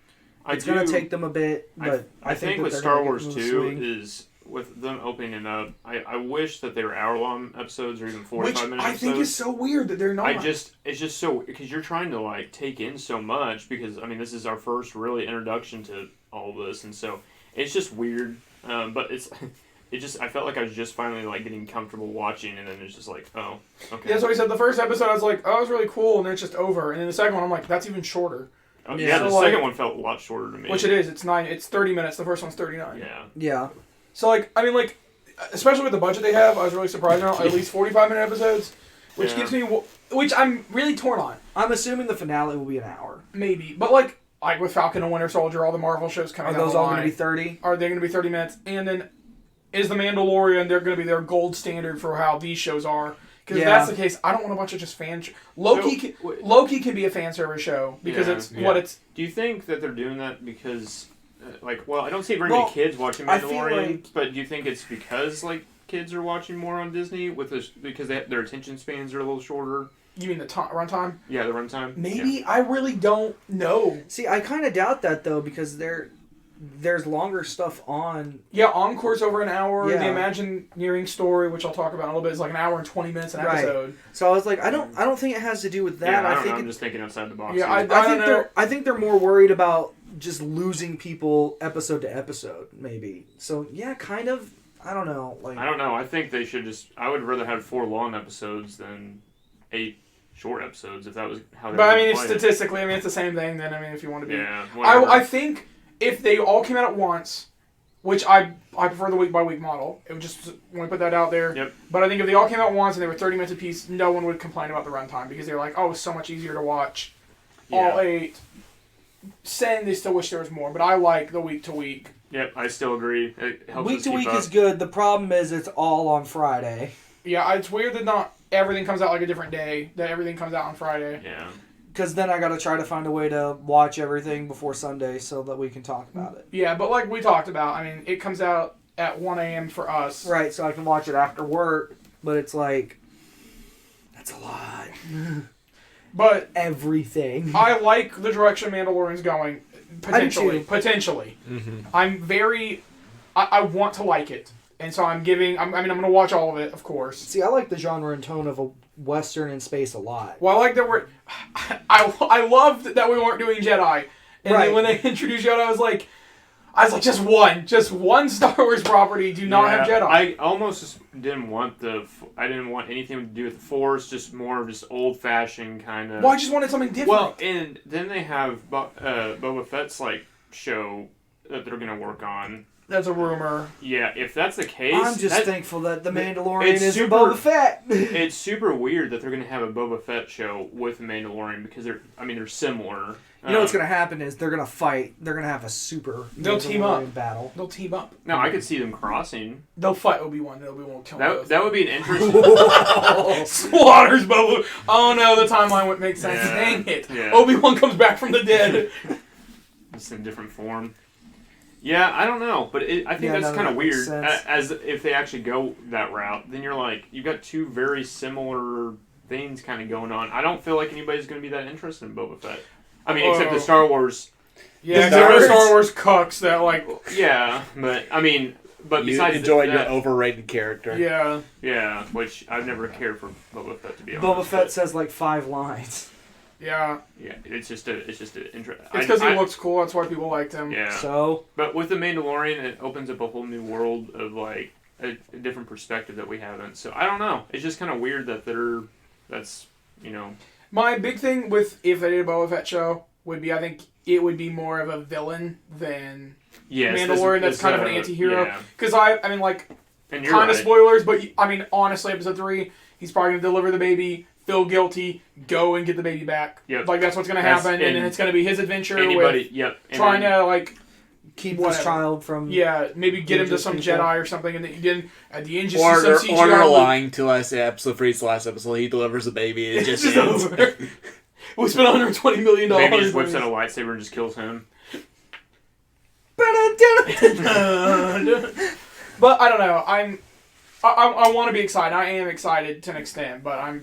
it's going to take them a bit, but I think with Star Wars 2 is with them opening it up, I wish that they were hour-long episodes or even 45-minute episodes. I think is so weird that they're not. It's just so, because you're trying to like take in so much, because I mean this is our first really introduction to all of this, and so it's just weird. But I felt like I was just finally like getting comfortable watching, and then it's just like, oh, okay. Yeah, so he said the first episode I was like, oh, it was really cool, and then it's just over. And then the second one I'm like, that's even shorter. Oh, yeah, the second one felt a lot shorter to me. Which it is. It's 30 minutes. The first one's 39. Yeah. Yeah. So like, I mean, like, especially with the budget they have, I was really surprised now. At least 45-minute episodes, which gives me, which I'm really torn on. I'm assuming the finale will be an hour. Maybe, but like with Falcon and Winter Soldier, all the Marvel shows coming out. Are those all going to be 30? Are they going to be 30 minutes? And then is the Mandalorian? They're going to be their gold standard for how these shows are. Because if that's the case, I don't want a bunch of just fan. Loki can be a fan service show because it's what it's. Do you think that they're doing that because, I don't see very many kids watching Mandalorian, but do you think it's because kids are watching more on Disney because their attention spans are a little shorter? You mean the runtime? Yeah, the runtime. Maybe. I really don't know. See, I kind of doubt that though because there's longer stuff on. Yeah, Encore's over an hour. Yeah. The Imagineering story, which I'll talk about in a little bit, is like an hour and 20 minutes an episode. So I was like, I don't think it has to do with that. Yeah, I'm just thinking outside the box. Yeah, I think they're more worried about just losing people episode to episode, maybe. So yeah, kind of. I don't know. I don't know. I think they should I would rather have 4 long episodes than 8 short episodes if that was how they. But I mean, statistically, it's the same thing. Then if you want to be, I think. If they all came out at once, which I prefer the week-by-week model. It would just want to put that out there. Yep. But I think if they all came out at once and they were 30 minutes apiece, no one would complain about the runtime because they're like, oh, it's so much easier to watch all 8. Saying they still wish there was more, but I like the week-to-week. Yep, I still agree. It helps week-to-week is good. The problem is it's all on Friday. Yeah, it's weird that not everything comes out like a different day, that everything comes out on Friday. Yeah. Because then I got to try to find a way to watch everything before Sunday so that we can talk about it. Yeah, but like we talked about, I mean, it comes out at 1 a.m. for us. Right, so I can watch it after work, but it's like, that's a lot. But everything. I like the direction Mandalorian's going, potentially. Mm-hmm. I'm very, I want to like it. And so I'm going to watch all of it, of course. See, I like the genre and tone of a Western in space a lot. Well, I like that I loved that we weren't doing Jedi. And then when they introduced Jedi, I was like, just one Star Wars property. Do not have Jedi. I almost just didn't want I didn't want anything to do with the Force. Just more of just old fashioned kind of. Well, I just wanted something different. Well, and then they have Boba Fett's show that they're gonna work on. That's a rumor. Yeah, if that's the case... I'm just thankful that The Mandalorian isn't Boba Fett. It's super weird that they're going to have a Boba Fett show with Mandalorian because they're similar. You know what's going to happen is they're going to fight. They're going to have a super They'll team up. battle. They'll team up. No, I could see them crossing. They'll fight Obi-Wan. Obi-Wan will kill him. That would be an interesting... Slaughters Boba. Oh no, the timeline would make sense. Yeah. Dang it. Yeah. Obi-Wan comes back from the dead. Just in different form. Yeah, I don't know, but I think that's kind of weird. As if they actually go that route, then you've got 2 very similar things kind of going on. I don't feel like anybody's going to be that interested in Boba Fett. I mean, except the Star Wars. Yeah, there are Star Wars cucks that Yeah, but you besides enjoyed your overrated character. Yeah. Yeah, which I've never cared for Boba Fett to be honest. Boba Fett says 5 lines. Yeah. Yeah, it's just an interest. It's because he looks cool. That's why people liked him. Yeah. So, but with the Mandalorian, it opens up a whole new world of a different perspective that we haven't. So I don't know. It's just kind of weird that that's. My big thing with if they did a Boba Fett show would be I think it would be more of a villain than Mandalorian. That's kind of an anti-hero. Because kind of spoilers, but honestly, episode 3, he's probably gonna deliver the baby. Feel guilty, go and get the baby back. Yep. That's what's going to happen, and it's going to be his adventure trying to, keep this child from... Yeah, maybe get him to some Jedi or something, and then at the end just or some CGI. Or they're lying to us in episode 3's last episode. He delivers a baby, and it just ends. Over. We spent $120 million. Maybe he just whips out a lightsaber and just kills him. But I don't know. I want to be excited. I am excited to an extent, but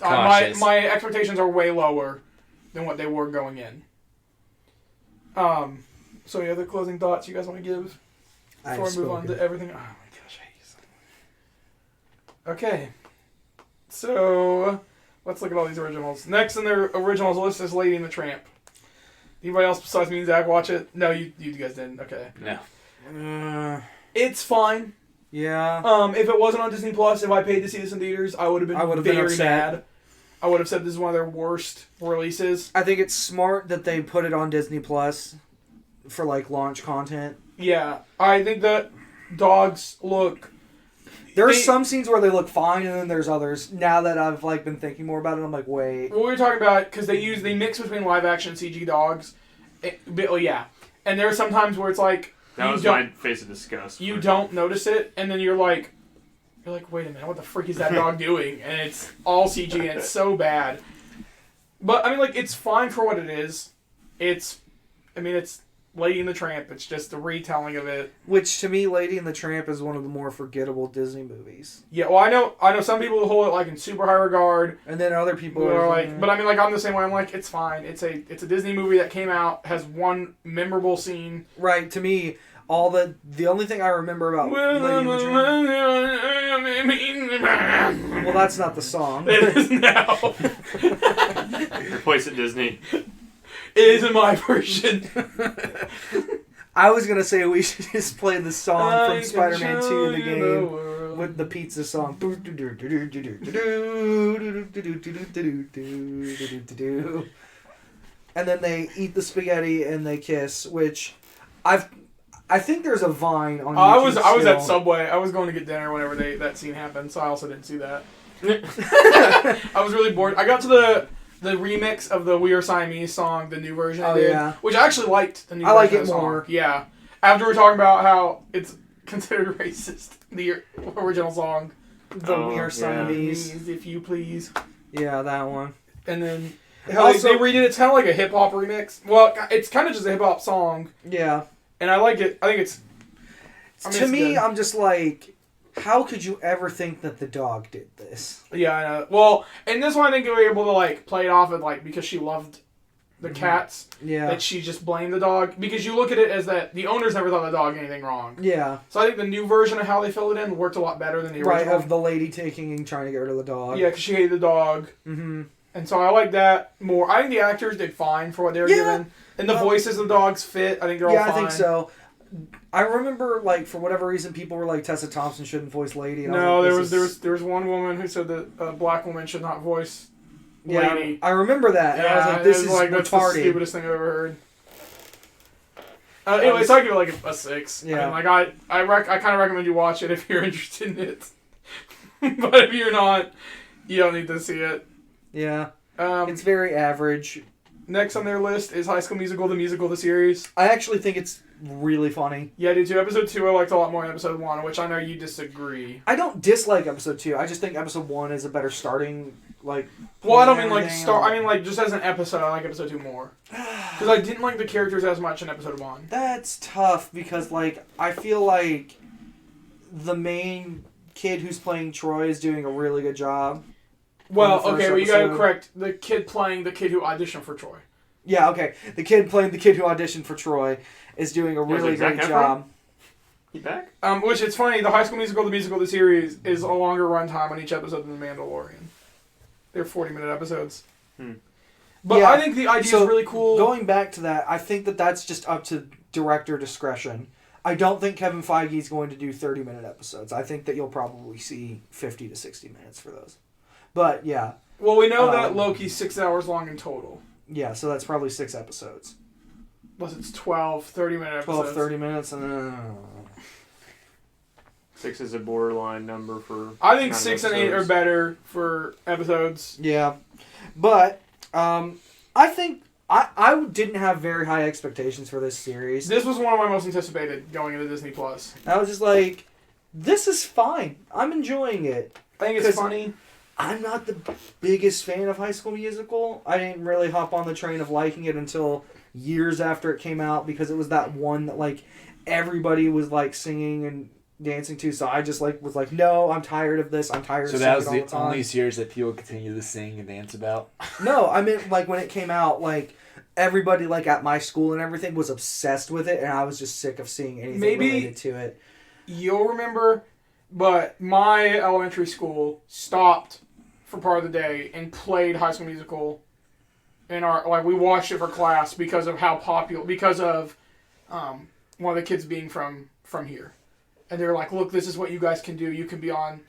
my expectations are way lower than what they were going in. So any other closing thoughts you guys want to give before we move on to everything? Oh my gosh, I hate you. Okay, so let's look at all these originals. Next in their originals list is Lady and the Tramp. Anybody else besides me and Zach watch it? No, you guys didn't. Okay. No. It's fine. Yeah. If it wasn't on Disney Plus, if I paid to see this in theaters, I would have been very mad. I would have said this is one of their worst releases. I think it's smart that they put it on Disney Plus for like launch content. Yeah, I think that dogs look. There's some scenes where they look fine, and then there's others. Now that I've like been thinking more about it, I'm like, wait. Well, we were talking about because they mix between live action and CG dogs. Yeah, and there are some times where it's like that was my face of disgust. You don't notice it, and then you're like, wait a minute, what the frick is that dog doing? And it's all CG, and it's so bad. But I mean, like, it's fine for what it is. It's Lady and the Tramp. It's just a retelling of it. Which, to me, Lady and the Tramp is one of the more forgettable Disney movies. Yeah, well, I know some people who hold it, like, in super high regard. And then other people are like... But, I mean, like, I'm the same way. I'm like, it's fine. It's a Disney movie that came out, has one memorable scene. Right, to me, the only thing I remember about Lady and the Tramp... Well, that's not the song. It is now. Replace it, Disney. It isn't my version. I was going to say we should just play the song from Spider-Man 2 in the game with the pizza song. And then they eat the spaghetti and they kiss, which I think there's a Vine on YouTube. I was at Subway. I was going to get dinner whenever that scene happened, so I also didn't see that. I was really bored. I got to the remix of the We Are Siamese song, the new version I did, which I actually liked. The new version like it of the song. more. Yeah. After we're talking about how it's considered racist, the original song. The We Are Siamese. If you please. Yeah, that one. And then they redid it. It's kind of like a hip-hop remix. Well, it's kind of just a hip-hop song. Yeah. And I like it. I think it's... to me, I'm just like... How could you ever think that the dog did this? Yeah, I know. Well, and this one I think they were able to like play it off of like because she loved the cats. Yeah. That she just blamed the dog because you look at it as that the owners never thought the dog did anything wrong. Yeah. So I think the new version of how they filled it in worked a lot better than the original. Right, of the lady taking and trying to get rid of the dog. Yeah, because she hated the dog. Mm-hmm. And so I like that more. I think the actors did fine for what they were given, and the voices of the dogs fit. I think they're all fine. Yeah, I think so. I remember, like, for whatever reason, people were like, Tessa Thompson shouldn't voice Lady. And no, there was one woman who said that a black woman should not voice Lady. Yeah, I remember that. And I was like, this is retarded. That's the stupidest thing I've ever heard. Anyway, so I give it like a 6. Yeah. I mean, I kind of recommend you watch it if you're interested in it. But if you're not, you don't need to see it. Yeah. It's very average. Next on their list is High School Musical, the series. I actually think it's really funny. Yeah, I do too. Episode 2 I liked a lot more than Episode 1, which I know you disagree. I don't dislike Episode 2. I just think Episode 1 is a better starting, like... Well, I don't mean like I mean like just as an episode, I like Episode 2 more. Because I didn't like the characters as much in Episode 1. That's tough because, like, I feel like the main kid who's playing Troy is doing a really good job. Well, okay, well, you gotta correct the kid playing the kid who auditioned for Troy. Yeah, okay. The kid playing the kid who auditioned for Troy is doing a really great job. He back? Which it's funny, the High School Musical, the series is a longer runtime on each episode than The Mandalorian. They're 40-minute episodes. But yeah, I think the idea is really cool. Going back to that, I think that that's just up to director discretion. I don't think Kevin Feige is going to do 30-minute episodes. I think that you'll probably see 50 to 60 minutes for those. But, yeah. Well, we know that Loki's 6 hours long in total. Yeah, so that's probably 6 episodes. Plus it's 12 30-minute episodes. 12, 30 minutes. 6 is a borderline number for... I think 6 and 8 are better for episodes. Yeah. But, I think... I didn't have very high expectations for this series. This was one of my most anticipated going into Disney+. I was just like, this is fine. I'm enjoying it. I think it's funny. I'm not the biggest fan of High School Musical. I didn't really hop on the train of liking it until years after it came out because it was that one that, like, everybody was, like, singing and dancing to. So I just, like, was like, no, I'm tired of this. I'm tired of singing all the time. So that was the only series that people continue to sing and dance about? No, I meant, like, when it came out, like, everybody, like, at my school and everything was obsessed with it, and I was just sick of seeing anything related to it. You'll remember, but my elementary school stopped for part of the day and played High School Musical in we watched it for class because of how popular, because of one of the kids being from here. and they're like, look, this is what you guys can do. You can be on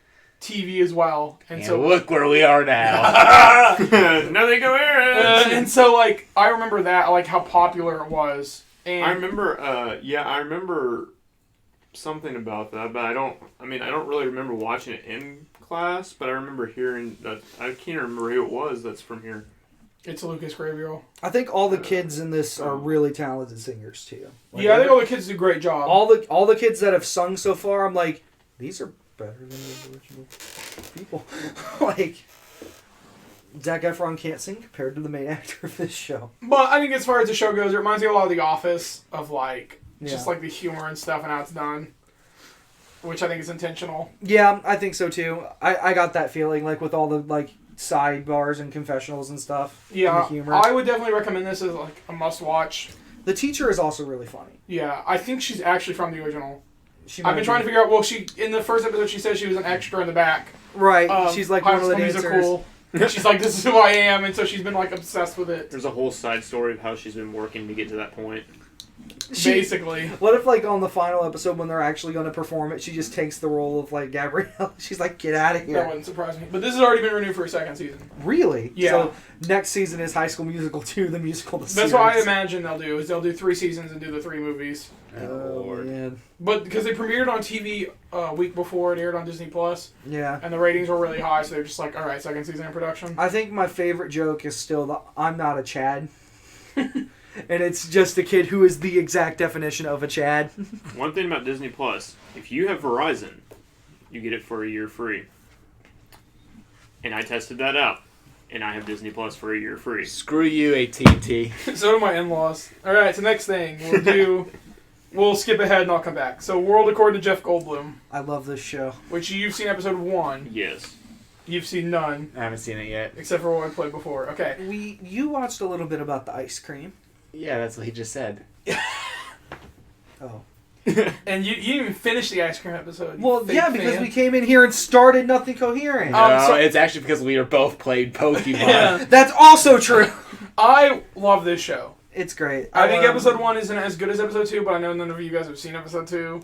TV as well. And so look where we are now. Nothing coherent. And so, like, I remember that, like, how popular it was. And I remember something about that, but I don't really remember watching it in class, but I remember hearing that. I can't remember who it was that's from here. It's Lucas Grabeel. I think all the kids in this are really talented singers too. Like, I think all the kids do a great job. All the kids that have sung so far, I'm like, these are better than the original people. Like, Zac Efron can't sing compared to the main actor of this show. But I think as far as the show goes, it reminds me a lot of The Office, of like just like the humor and stuff and how it's done, which I think is intentional. Yeah, I think so too. I got that feeling, like with all the like sidebars and confessionals and stuff. Yeah, and the humor. I would definitely recommend this as like a must-watch. The teacher is also really funny. Yeah, I think she's actually from the original. I've been trying to figure out. Well, she in the first episode she said she was an extra in the back. Right, she's like one of the dancers. Musical. She's like, this is who I am, and so she's been like obsessed with it. There's a whole side story of how she's been working to get to that point. Basically. What if, like, on the final episode when they're actually going to perform it, she just takes the role of, like, Gabrielle? She's like, get out of here. That wouldn't surprise me. But this has already been renewed for a second season. Really? Yeah. So next season is High School Musical 2, the musical. That's what I imagine they'll do, is they'll do 3 seasons and do the 3 movies. Oh, Lord. man. But because they premiered on TV a week before it aired on Disney Plus, Yeah. and the ratings were really high, so they're just like, all right, second season in production. I think my favorite joke is still the I'm not a Chad. And it's just a kid who is the exact definition of a Chad. One thing about Disney Plus, if you have Verizon, you get it for a year free. And I tested that out, and I have Disney Plus for a year free. Screw you, AT&T. So do my in-laws. All right, so next thing we'll skip ahead and I'll come back. So World According to Jeff Goldblum, I love this show. which you've seen episode 1. Yes. You've seen none, I haven't seen it yet. except for what I played before. Okay. You watched a little bit about the ice cream. Yeah, that's what he just said. Oh. And you didn't even finish the ice cream episode. Well, yeah, because we came in here and started nothing coherent. No, so- it's actually because we are both played Pokemon. Yeah. That's also true. I love this show. It's great. I think episode 1 isn't as good as episode 2, but I know none of you guys have seen episode 2.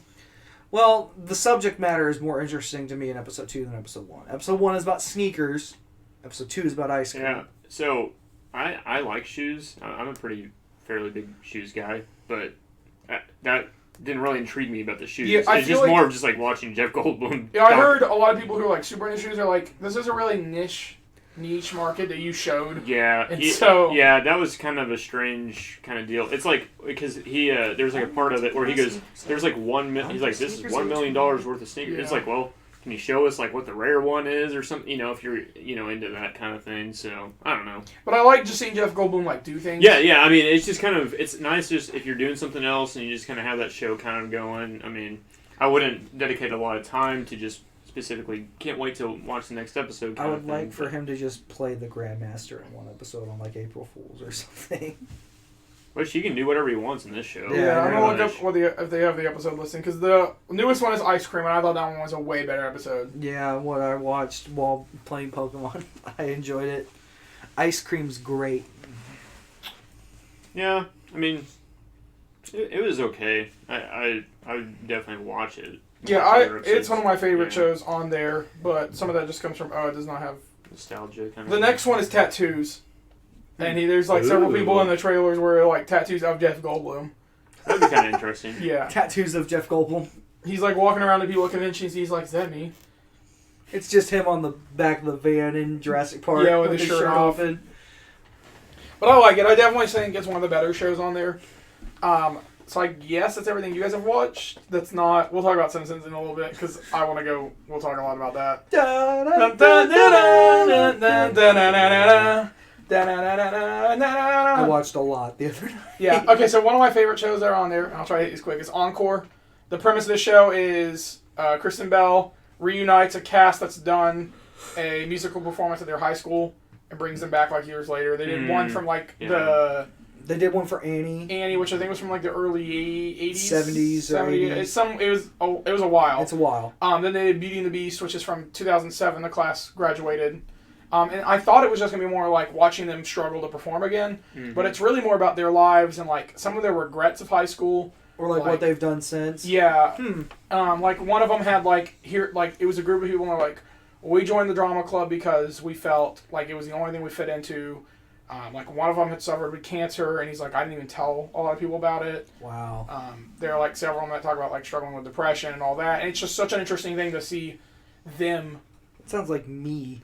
Well, the subject matter is more interesting to me in episode 2 than episode 1. Episode 1 is about sneakers. Episode 2 is about ice cream. Yeah. So, I like shoes. I'm a fairly big shoes guy, but that didn't really intrigue me about the shoes. Yeah, I it's feel just like- more of just like watching Jeff Goldblum. Yeah, I talk. heard a lot of people who are like super into shoes are like, this is a really niche market that you showed. Yeah, And so- that was kind of a strange kind of deal. It's like because he there's like a part of it where he goes, there's like he's like, this is $1 million worth of sneakers. Yeah. It's like, well, can you show us like what the rare one is or something? You know, if you're into that kind of thing. So I don't know. But I like just seeing Jeff Goldblum like do things. Yeah. I mean, it's just kind of it's nice just if you're doing something else and you just kind of have that show kind of going. I mean, I wouldn't dedicate a lot of time to just specifically can't wait to watch the next episode. I would like for him to just play the Grandmaster in one episode on like April Fool's or something. Which he can do whatever he wants in this show. Yeah, I'm pretty gonna look much. up if they have the episode listing because the newest one is Ice Cream, and I thought that one was a way better episode. Yeah, what I watched while playing Pokemon, I enjoyed it. Ice Cream's great. Yeah, I mean, it was okay. I would definitely watch it. Yeah, it's one of my favorite shows on there, but some of that just comes from it does not have Nostalgia kind of. The next one is tattoos, and there's like several people in the trailers where like tattoos of Jeff Goldblum. That'd be kind of interesting. Yeah, Tattoos of Jeff Goldblum. he's like walking around to people at conventions. He's like, "Is that me?" It's just him on the back of the van in Jurassic Park. Yeah, with his shirt off. And But I like it. I definitely think it's one of the better shows on there. So I guess that's everything you guys have watched. That's not. We'll talk about Simpsons in a little bit because I want to go. We'll talk a lot about that. I watched a lot the other night. Yeah. Okay. So one of my favorite shows that are on there, and I'll try to hit these quick, is Encore. The premise of this show is Kristen Bell reunites a cast that's done a musical performance at their high school and brings them back like years later. They did one from like They did one for Annie, which I think was from like the early 80s, 70s, or 80s. It was a while. It's a while. Then they did Beauty and the Beast, which is from 2007. The class graduated. And I thought it was just going to be more like watching them struggle to perform again. Mm-hmm. But it's really more about their lives and like some of their regrets of high school Or like what they've done since. Yeah. Like one of them had it was a group of people who were like, we joined the drama club because we felt like it was the only thing we fit into. Like one of them had suffered with cancer, and he's like, I didn't even tell a lot of people about it. Wow. There are like several of them that talk about like struggling with depression and all that, and it's just such an interesting thing to see them. It sounds like me.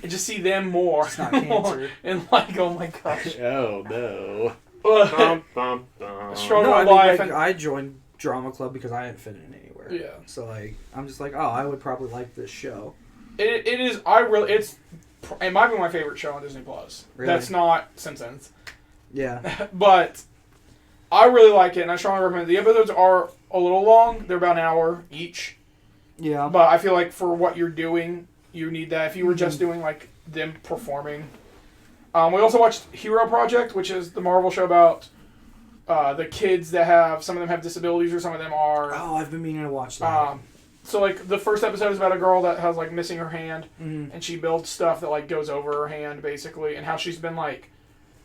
And just see them more. It's not cancer. And like, oh my gosh. Oh no. Bum, bum, bum. Struggle No, with I mean, life. like, I joined drama club because I didn't fit in anywhere. Yeah. So like, I'm just like, oh, I would probably like this show. It is. It might be my favorite show on Disney Plus. Really? That's not Simpsons. Yeah. But I really like it, and I strongly recommend it. The episodes are a little long. They're about an hour each. Yeah. But I feel like for what you're doing, you need that. If you were just doing like them performing. We also watched Hero Project, which is the Marvel show about the kids that have, some of them have disabilities or some of them are... Oh, I've been meaning to watch that. So like the first episode is about a girl that has like missing her hand, Mm-hmm. and she builds stuff that like goes over her hand basically, and how she's been like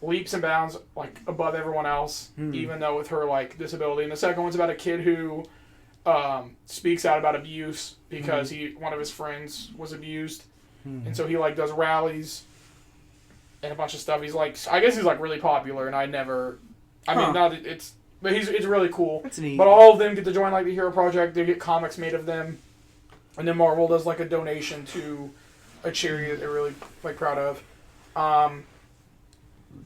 leaps and bounds like above everyone else, even though with her like disability. And the second one's about a kid who speaks out about abuse because one of his friends was abused, and so he like does rallies and a bunch of stuff. He's like, I guess he's like really popular, and but it's really cool. That's neat. But all of them get to join like the Hero Project. They get comics made of them, and then Marvel does like a donation to a charity that they're really like proud of.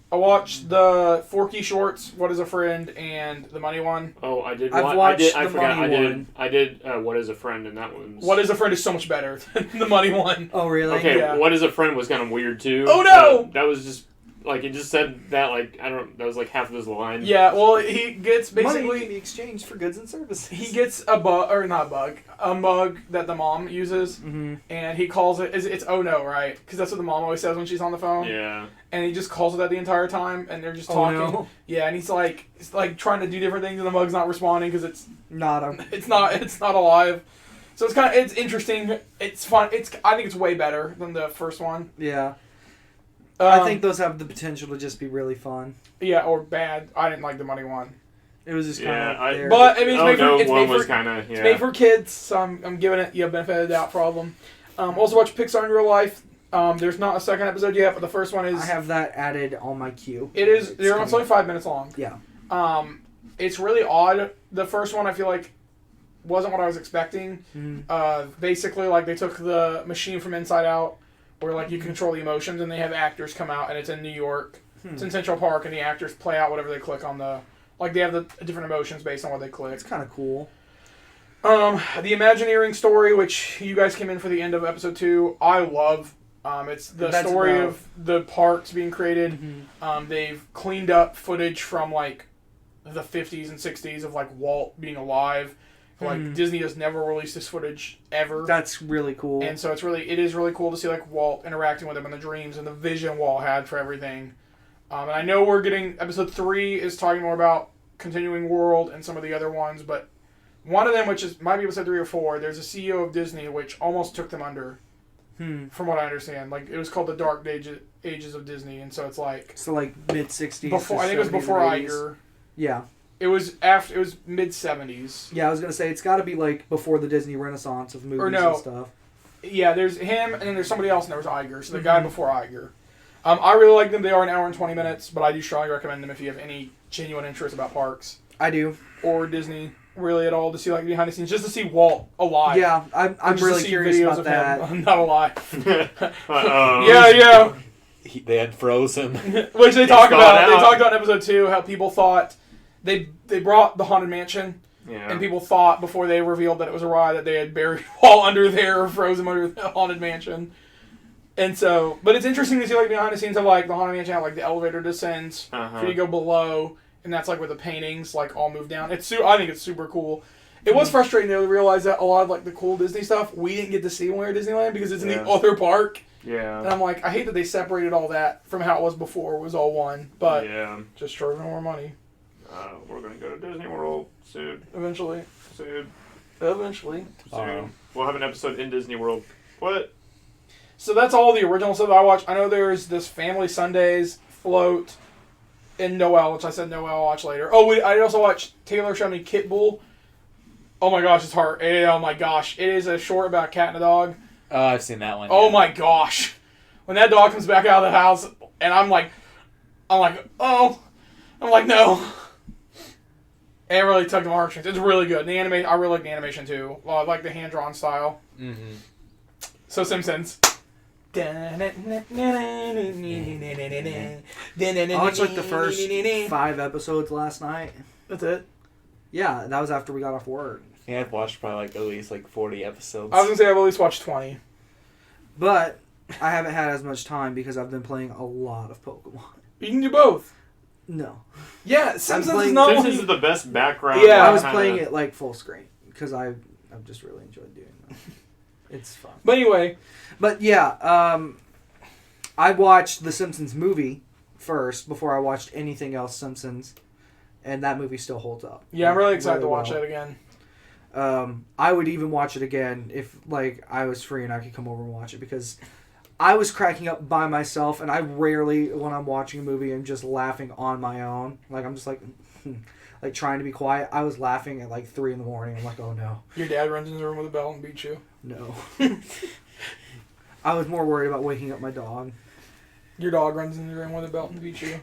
I watched the Forky shorts, What Is a Friend, and the Money one. Oh, I did. I've watched I the forgot. Money I did. one. I did. What Is a Friend, and that one's. What Is a Friend is so much better than the Money one. Oh, really? Okay, Yeah. What Is a Friend was kind of weird too. Oh, no! That was just like it just said that like I don't. That was like half of his line. Yeah, well, he gets Money basically can be exchanged for goods and services. he gets a mug that the mom uses, and he calls it. It's oh no, right? Because that's what the mom always says when she's on the phone. Yeah. And he just calls it that the entire time, and they're just Oh, talking. no. Yeah, and he's like trying to do different things, and the mug's not responding because it's not alive. So it's interesting. It's fun. I think it's way better than the first one. Yeah. I think those have the potential to just be really fun. Yeah, or bad. I didn't like the Money one. It was just kind of there. But I mean, it's made for kids, so I'm giving it benefit of the doubt problem. Also watch Pixar in Real Life. There's not a second episode yet, but the first one is. I have that added on my queue. It is. It's only 5 minutes long. Yeah. It's really odd. The first one I feel like wasn't what I was expecting. Basically, like they took the machine from Inside Out, where like you control the emotions, and they have actors come out, and it's in New York. It's in Central Park, and the actors play out whatever they click on the. Like they have the different emotions based on what they click. It's kind of cool. The Imagineering story, which you guys came in for the end of episode 2, I love. It's the story of the parks being created. They've cleaned up footage from like the 50s and 60s of like Walt being alive. Like Disney has never released this footage ever. That's really cool. And so it is really cool to see like Walt interacting with him in the dreams and the vision Walt had for everything. And I know we're getting episode 3 is talking more about Continuing World and some of the other ones, but one of them, which might be episode 3 or 4, there's a CEO of Disney which almost took them under. From what I understand, like it was called the Dark Ages of Disney, and so it's like mid 60s. Before, I think it was before Iger. Yeah. It was mid 70s. Yeah, I was gonna say it's got to be like before the Disney Renaissance of movies and stuff. Yeah, there's him, and then there's somebody else, and there was Iger. So the guy before Iger. I really like them. They are an hour and 20 minutes, but I do strongly recommend them if you have any genuine interest about parks. I do. Or Disney, really at all, to see like behind the scenes, just to see Walt alive. Yeah, I'm really curious about that. Him not alive. Yeah. They had frozen. Which they talk about. They talked about in episode 2 how people thought they brought the Haunted Mansion. Yeah. And people thought before they revealed that it was a ride that they had buried Walt under there or frozen under the Haunted Mansion. And so, but it's interesting to see like behind the scenes of like the Haunted Mansion, how like the elevator descends for you to go below, and that's like where the paintings like all move down. I think it's super cool. It was frustrating though to realize that a lot of like the cool Disney stuff we didn't get to see when we were at Disneyland because it's in the other park. Yeah. And I'm like, I hate that they separated all that from how it was before. It was all one, but just charging more money. We're gonna go to Disney World soon. Eventually. Soon. We'll have an episode in Disney World. What? So that's all the original stuff I watched. I know there's this Family Sundays float. and Noelle, which I said Noelle I'll watch later. Oh, I also watched Taylor showed me Kit Bull. Oh my gosh, it's hard. Oh my gosh. It is a short about a cat and a dog. Oh, I've seen that one. Oh my gosh. When that dog comes back out of the house, and I'm like, oh. I'm like, no. And it really tugged my heartstrings. It's really good. I really like the animation too. I like the hand-drawn style. Mm-hmm. So Simpsons. I watched like the first 5 episodes last night. That's it. Yeah, that was after we got off work. Yeah, I've watched probably like at least like 40 episodes. I was going to say I've at least watched 20. But I haven't had as much time because I've been playing a lot of Pokemon. You can do both. No. Yeah, Simpsons playing- is not Simpsons only... is the best background. Yeah. I was kinda- playing it like full screen because I've just really enjoyed doing that. It's fun. But anyway. But yeah, I watched the Simpsons movie first before I watched anything else Simpsons, and that movie still holds up. Yeah, I'm really excited to well. watch that again. I would even watch it again if like I was free and I could come over and watch it because I was cracking up by myself, and I rarely, when I'm watching a movie, am just laughing on my own. Like I'm just like trying to be quiet. I was laughing at like 3 a.m. I'm like, oh no. Your dad runs in the room with a bell and beats you. No. I was more worried about waking up my dog. Your dog runs in the room with a belt and beats you.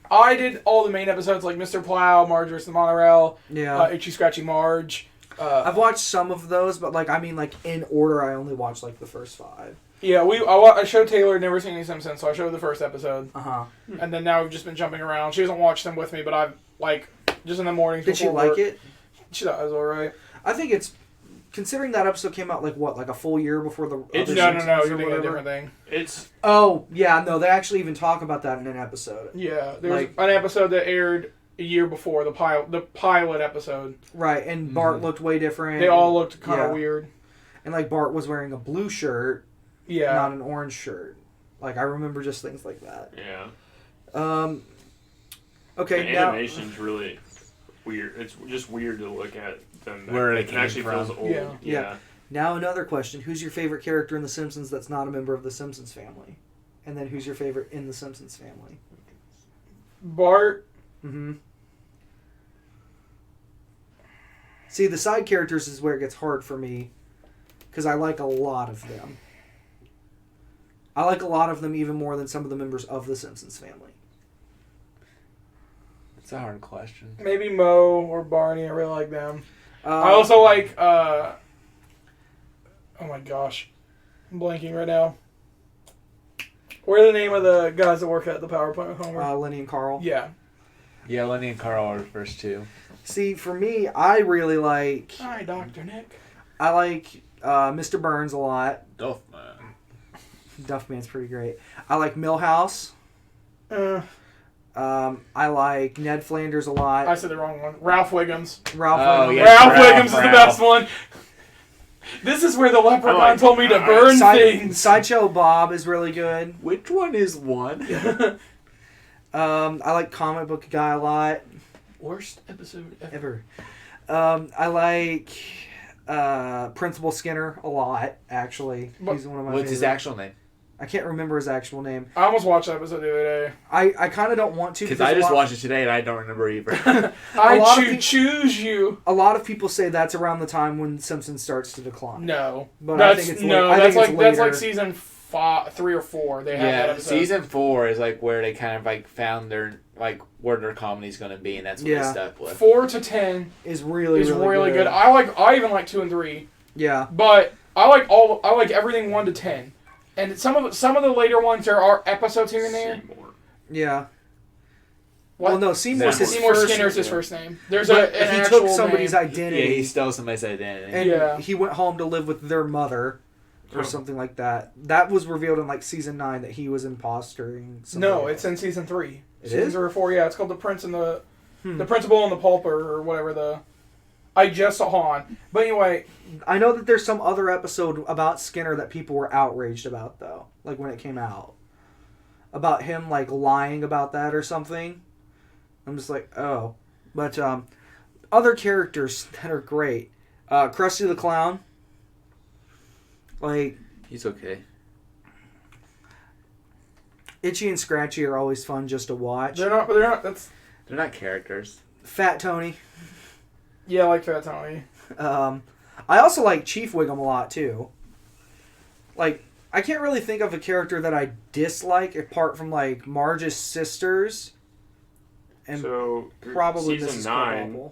I did all the main episodes like Mr. Plow, Marge vs. the Monorail, Yeah. Itchy Scratchy Marge. I've watched some of those, but like I mean, like in order, I only watched like the first 5. Yeah, I showed Taylor never seen any Simpsons, so I showed the first episode. And then now we've just been jumping around. She doesn't watch them with me, but I've like just in the mornings. Did she before like work. it? She thought it was alright. I think it's considering that episode came out like what, like a full year before the. No, other you're Simpsons or thinking of a whatever? different thing. It's Oh yeah, no, they actually even talk about that in an episode. Yeah, there was Like- an episode that aired a year before the pilot episode. Right, and Bart looked way different. They all looked kind of Yeah. weird. And like Bart was wearing a blue shirt, Yeah. not an orange shirt. Like I remember just things like that. yeah. Okay, The now animation's really weird. It's just weird to look at them. Where it it came actually from. feels old. Yeah. Yeah. Now another question: who's your favorite character in The Simpsons that's not a member of the Simpsons family? And then who's your favorite in the Simpsons family? Bart. Mm-hmm. See, the side characters is where it gets hard for me, because I like a lot of them. I like a lot of them even more than some of the members of the Simpsons family. It's a hard question. Maybe Moe or Barney. I really like them. I Uh, also like. Oh my gosh, I'm blanking right now. What are the name of the guys that work at the power plant with Homer? Lenny and Carl. Yeah. Yeah, Lenny and Carl are the first two. See, for me, I really like. Hi, Dr. Nick. I like Mr. Burns a lot. Duffman. Duffman's pretty great. I like Millhouse. I like Ned Flanders a lot. I said the wrong one. Ralph Wiggums. Ralph. Oh, Wiggum. yeah. Ralph Ralph, Wiggums is the Ralph. best one. This is where the leprechaun told me to burn things. Sideshow Bob is really good. Which one is one? I like Comic Book Guy a lot. Worst episode ever. I like Principal Skinner a lot, actually. He's one of my What's his favorite. actual name? I can't remember his actual name. I almost watched that episode the other day. I kind of don't want to. Because because I a just lot- watched it today and I don't remember either. I lot of choose you. A lot of people say that's around the time when Simpsons starts to decline. No, But that's I think it's no. I That's think like it's that's later. like season 3 or 4. They had that Yeah, episode. season 4 is like where they kind of like found their like where their comedy's gonna be, and that's what Yeah. they stuck with. 4 to 10 is really is really good. I even like 2 and 3, Yeah. but I like everything 1 to 10. And some of the later ones there are episodes here and there. Seymour. Yeah. What? Well, no, Seymour's his Seymour first. Skinner's his first name. There's But an he actual took somebody's name. identity. Yeah, he stole somebody's identity. and Yeah. he went home to live with their mother or Huh. something like that. That was revealed in like season 9 that he was impostering. No, it's in season 3. It season is? 3 or 4. Yeah, it's called The Prince and the Principal and the Pauper or whatever I just saw on. But anyway, I know that there's some other episode about Skinner that people were outraged about though, like when it came out, about him like lying about that or something. I'm just like, oh, but other characters that are great, Krusty the Clown. Like He's okay. Itchy and Scratchy are always fun just to watch. They're not. They're not characters. Fat Tony. Yeah, I like Fat Tony. I also like Chief Wiggum a lot too. Like, I can't really think of a character that I dislike apart from like Marge's sisters. And so probably season Mrs. 9, Krabappel.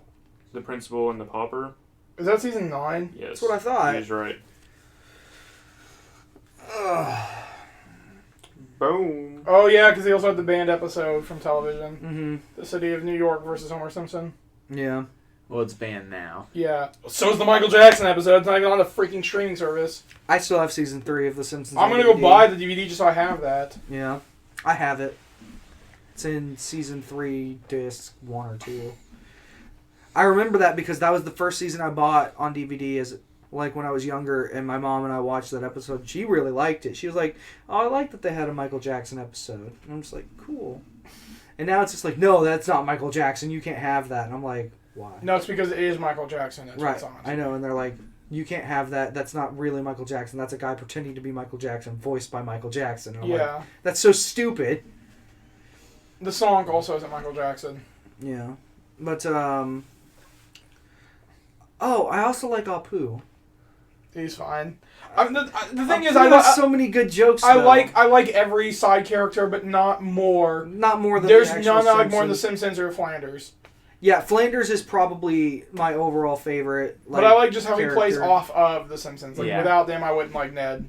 the principal and the pauper. Is that season 9? Yes, That's what I thought. He's right. Ugh. Boom. Oh yeah, because they also had the band episode from television. Mm-hmm. The City of New York versus Homer Simpson. Yeah. Well, it's banned now. Yeah. So is the Michael Jackson episode. It's not even on the freaking streaming service. I still have season 3 of The Simpsons. I'm gonna go buy the DVD just so I have that. Yeah. I have it. It's in season 3, disc 1 or 2. I remember that because that was the first season I bought on DVD as like when I was younger, and my mom and I watched that episode. She really liked it. She was like, "Oh, I like that they had a Michael Jackson episode." And I'm just like, "Cool." And now it's just like, "No, that's not Michael Jackson. You can't have that." And I'm like, "Why?" No, it's because it is Michael Jackson. That's Right. what's on. I know, and they're like, "You can't have that. That's not really Michael Jackson. That's a guy pretending to be Michael Jackson, voiced by Michael Jackson." And I'm like, Yeah. that's so stupid. The song also isn't Michael Jackson. Yeah. But oh, I also like Apu. He's fine. The thing is, Apu has so many good jokes. I though. like every side character, but not more. Not more than There's the actual none I like more than the Simpsons. Simpsons or Flanders. Yeah, Flanders is probably my overall favorite. But I like just how character. he plays off of the Simpsons. Like Yeah. without them, I wouldn't like Ned.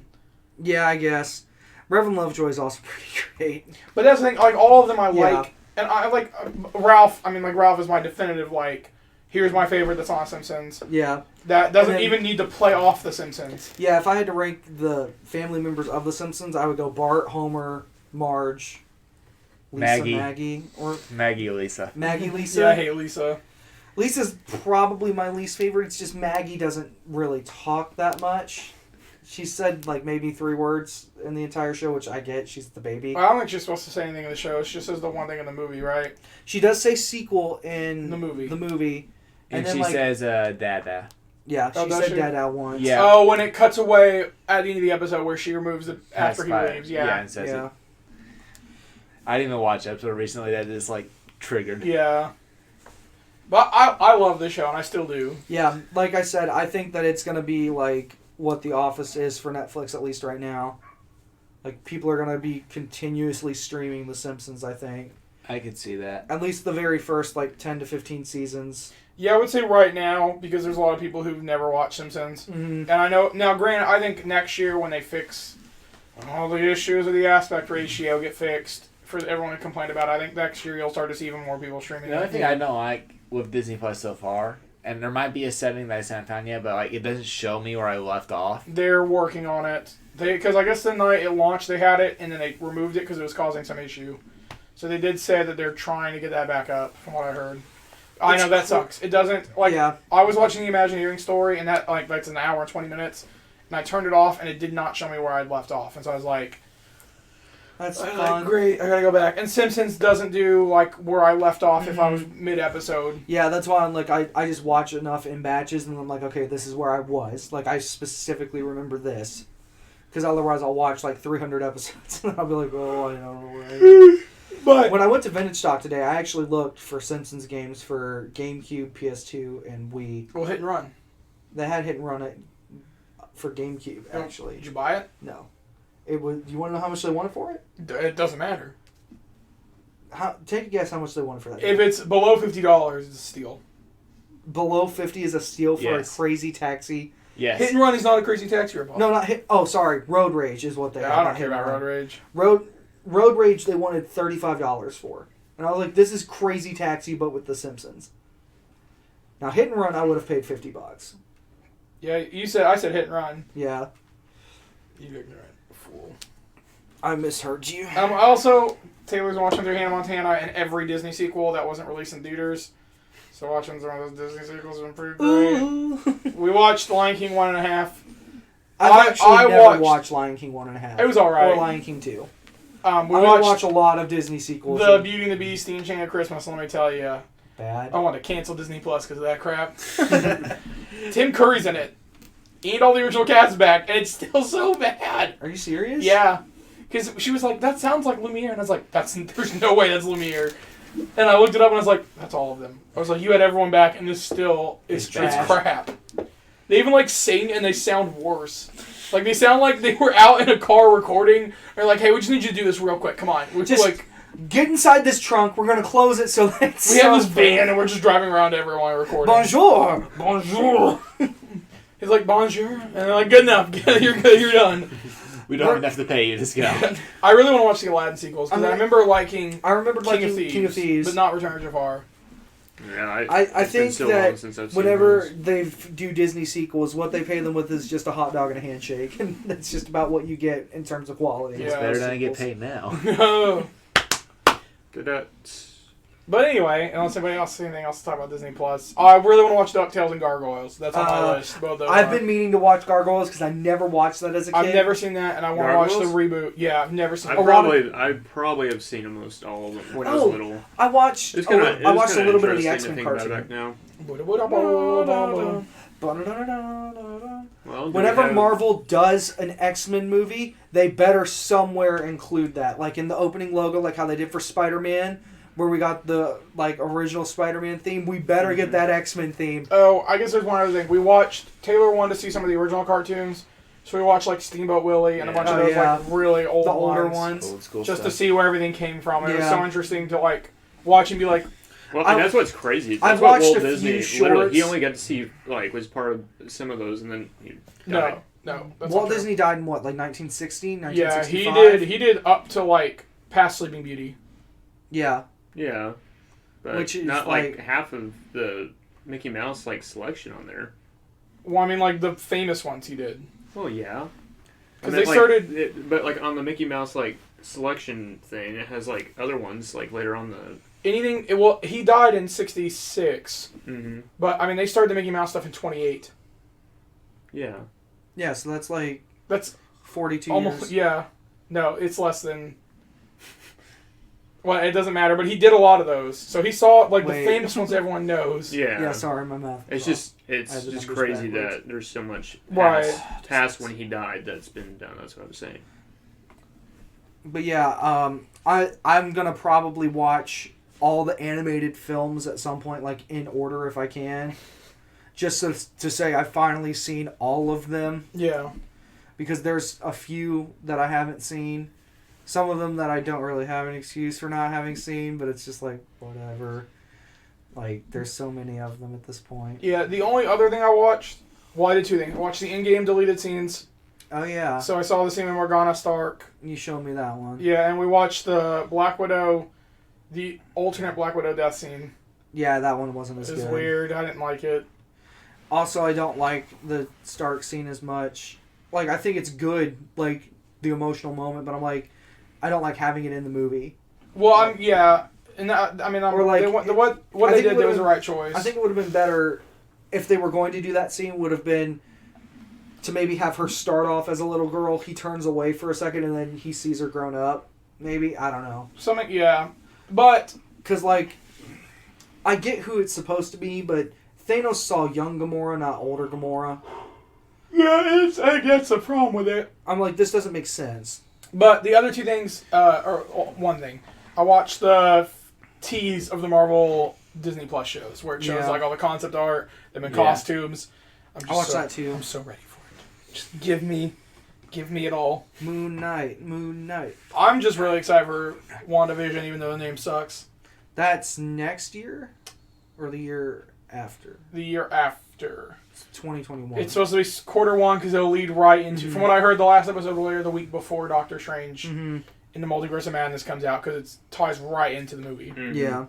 Yeah, I guess. Reverend Lovejoy is also pretty great. But that's the thing. Like all of them, I Yeah. like, and I like Ralph. I mean, like Ralph is my definitive like. Here's my favorite that's on Simpsons. Yeah. That doesn't And then- even need to play off the Simpsons. Yeah, if I had to rank the family members of The Simpsons, I would go Bart, Homer, Marge, Lisa, Maggie, or Maggie, Lisa. Maggie, Lisa. Yeah, I hate Lisa. Lisa's probably my least favorite. It's just Maggie doesn't really talk that much. She said like maybe 3 words in the entire show, which I get. She's the baby. Well, I don't think she's supposed to say anything in the show. She just says the one thing in the movie, right? She does say sequel in The movie. And then, she like, says, Dada. yeah, Oh, she does said she? Dada once. Yeah. Oh, when it cuts away at the end of the episode where she removes it after he Pacifier. leaves. Yeah, Yeah. and says Yeah. it. I didn't even watch an episode recently that is like triggered. Yeah. But I love this show, and I still do. Yeah, like I said, I think that it's going to be like what The Office is for Netflix, at least right now. Like, people are going to be continuously streaming The Simpsons, I think. I could see that. At least the very first, like, 10 to 15 seasons. Yeah, I would say right now, because there's a lot of people who've never watched Simpsons. Mm-hmm. And I know, now granted, I think next year when they fix all the issues with the aspect ratio get fixed, for everyone to complain about, I think next year you'll start to see even more people streaming The only it. thing I don't like with Disney Plus so far, and there might be a setting that I haven't found yet, but like it doesn't show me where I left off. They're working on it. Because I guess the night it launched, they had it, and then they removed it because it was causing some issue. So they did say that they're trying to get that back up, from what I heard. I know that sucks. It doesn't, like, Yeah. I was watching the Imagineering story, and that, like, that's an hour and 20 minutes, and I turned it off, and it did not show me where I'd left off. And so I was like, That's like, fun. great, I gotta go back. And Simpsons doesn't do, like, where I left off if I was mid-episode. Yeah, that's why I'm like, I just watch enough in batches, and I'm like, okay, this is where I was. Like, I specifically remember this. Because otherwise I'll watch, like, 300 episodes, and I'll be like, oh, I don't know where I am. But When I went to Vintage Stock today, I actually looked for Simpsons games for GameCube, PS2, and Wii. we'll hit and run. They had Hit and Run it for GameCube, actually. Did you buy it? No. It was. You want to know how much they wanted for it? It doesn't matter. Take a guess how much they wanted for that. If it's below $50, it's a steal. Below 50 is a steal for Yes. a Crazy Taxi. Yes. Hit and run is not a crazy taxi ripoff. No, not Hit. Oh, sorry. Road Rage is what they had. Yeah, I don't not care Hit and about Run. Road Rage. Road Rage they wanted $35 for. And I was like, this is Crazy Taxi, but with The Simpsons. Now, Hit and Run, I would have paid $50. Yeah, I said hit and run. Yeah. You ignorant fool. I misheard you. Also, Taylor's watching through Hannah Montana and every Disney sequel that wasn't released in theaters. So watching some of those Disney sequels has been pretty great. Ooh. We watched Lion King 1.5. I've actually I never watched Lion King 1.5. It was alright. Or Lion King 2. We I watched watch a lot of Disney sequels. The and Beauty and the Beast, The Enchanted Christmas. Let me tell you, bad. I want to cancel Disney Plus because of that crap. Tim Curry's in it. And all the original cast is back, and it's still so bad. Are you serious? Yeah. Because she was like, that sounds like Lumiere. And I was like, there's no way that's Lumiere. And I looked it up and I was like, that's all of them. I was like, you had everyone back and this still is crap. They even like sing and they sound worse. Like they sound like they were out in a car recording. They're like, hey, we just need you to do this real quick. Come on. We're just like, get inside this trunk. We're going to close it so that we have this van and we're just driving around everyone recording. Bonjour. Bonjour. He's like, bonjour. And they're like, good enough. You're good. You're done. We don't have enough to pay you. Just go. I really want to watch the Aladdin sequels because I remember liking King of Thieves, but not Return of Jafar. Yeah, I think so that whenever they do Disney sequels, what they pay them with is just a hot dog and a handshake, and that's just about what you get in terms of quality. It's better than I get paid now. No. Good. But anyway, unless anybody else has anything else to talk about Disney Plus, I really want to watch DuckTales and Gargoyles. That's on my list. Both those I've been meaning to watch Gargoyles because I never watched that as a kid. I've never seen that, and I want to watch the reboot. Yeah, I've never seen. I probably have seen almost all of them when I was little. I watched. I watched a little bit of the X-Men cartoon. Back now. Well, whenever Marvel does an X-Men movie, they better somewhere include that, like in the opening logo, like how they did for Spider-Man. Where we got the original Spider-Man theme, we better get that X-Men theme. Oh, I guess there's one other thing. We watched Taylor wanted to see some of the original cartoons, so we watched like Steamboat Willie and a bunch of those like really old the older ones, old school just stuff. to see where everything came from. It was so interesting to like watch and be like. Well, and that's what's crazy. That's I've what watched Walt a Disney few shorts. literally. He only got to see was part of some of those, and then he died. No. That's Walt Disney died in what, like 1960, 1965? 1965? Yeah, he did up to like past Sleeping Beauty. Yeah. Yeah. But which is not like half of the Mickey Mouse selection on there. Well, I mean, like the famous ones he did. Well, yeah. Because they started, but like on the Mickey Mouse selection thing, it has like other ones like later on the anything. Well, he died in '66. Mm-hmm. But I mean, they started the Mickey Mouse stuff in '28. Yeah. Yeah, so that's 42 almost years. Yeah. No, it's less than. Well, it doesn't matter, but he did a lot of those. So he saw the famous ones everyone knows. Yeah. Yeah, sorry, my math. It's just crazy that there's so much past when he died that's been done. That's what I was saying. But yeah, I'm gonna probably watch all the animated films at some point, like in order if I can, just to say I've finally seen all of them. Yeah. Because there's a few that I haven't seen. Some of them that I don't really have an excuse for not having seen, but it's just like, whatever. Like, there's so many of them at this point. Yeah, the only other thing I watched, I did two things. I watched the in-game deleted scenes. Oh, yeah. So I saw the scene with Morgana Stark. You showed me that one. Yeah, and we watched the Black Widow, the alternate Black Widow death scene. Yeah, that one wasn't as good. It was weird. I didn't like it. Also, I don't like the Stark scene as much. Like, I think it's good, like, the emotional moment, but I'm like, I don't like having it in the movie. Well, yeah, and I mean, or like what they did there was the right choice. I think it would have been better if they were going to do that scene. Would have been to maybe have her start off as a little girl. He turns away for a second, and then he sees her grown up. Maybe, I don't know. Something, yeah, but because like, I get who it's supposed to be, but Thanos saw young Gamora, not older Gamora. Yeah, I guess the problem with it. I'm like, this doesn't make sense. But the other two things, or one thing, I watched the tease of the Marvel Disney Plus shows where it shows like all the concept art, them in costumes. I watched that too. I'm so ready for it. Just give me it all. Moon Knight. I'm just really excited for WandaVision, even though the name sucks. That's next year, or the year after. The year after. 2021. It's supposed to be Q1 because it'll lead right into. From what I heard, the last episode will air the week before Doctor Strange in the Multiverse of Madness comes out because it ties right into the movie. Mm-hmm. Yeah,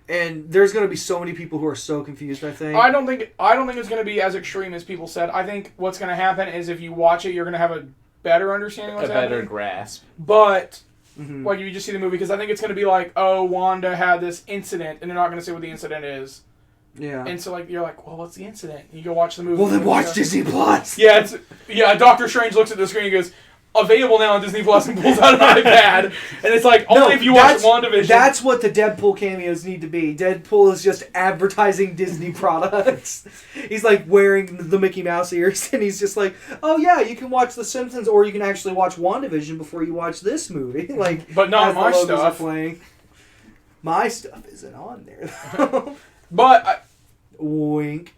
and there's going to be so many people who are so confused. I think. I don't think it's going to be as extreme as people said. I think what's going to happen is if you watch it, you're going to have a better understanding of what's happening. A better grasp. But like if you just see the movie, because I think it's going to be like, oh, Wanda had this incident, and they're not going to say what the incident is. Yeah. And so, like, you're like, well, what's the incident? And you go watch the movie. Well, then watch Disney Plus. Yeah, Doctor Strange looks at the screen and goes, available now on Disney Plus and pulls out an iPad, and it's like only if you watch WandaVision. That's what the Deadpool cameos need to be. Deadpool is just advertising Disney products. He's like wearing the Mickey Mouse ears, and he's just like, "Oh yeah, you can watch The Simpsons, or you can actually watch WandaVision before you watch this movie." Like, but not my stuff. My stuff isn't on there though. But wink.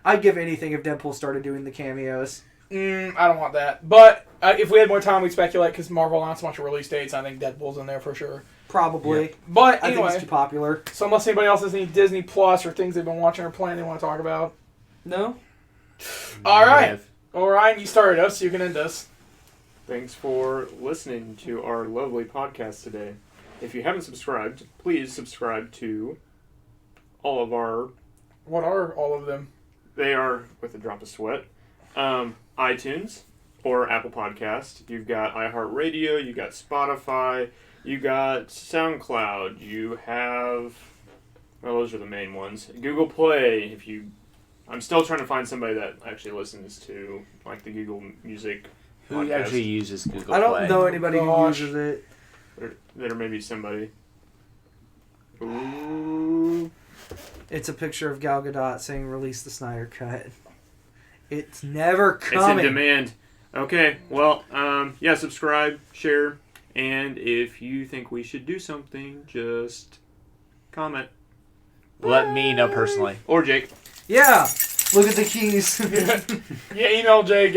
I'd give anything if Deadpool started doing the cameos. I don't want that. But if we had more time, we'd speculate because Marvel announced a bunch of release dates. I think Deadpool's in there for sure. Probably. Yeah. But I anyway, think it's too popular. So unless anybody else has any Disney Plus or things they've been watching or playing they want to talk about. No? All right. Well, Ryan, you started us, so you can end us. Thanks for listening to our lovely podcast today. If you haven't subscribed, please subscribe to all of our... What are all of them? They are, with a drop of sweat, iTunes or Apple Podcast. You've got iHeartRadio, you got Spotify, you got SoundCloud, you have... Well, those are the main ones. Google Play, I'm still trying to find somebody that actually listens to, like, the Google Music podcast. Who actually uses Google Play? I don't know anybody who uses it. There may be somebody. Ooh. It's a picture of Gal Gadot saying, "Release the Snyder Cut." It's never coming. It's in demand. Okay, well, yeah, subscribe, share, and if you think we should do something, just comment. Let me know personally. Or Jake. Yeah, look at the keys. Yeah, email Jake.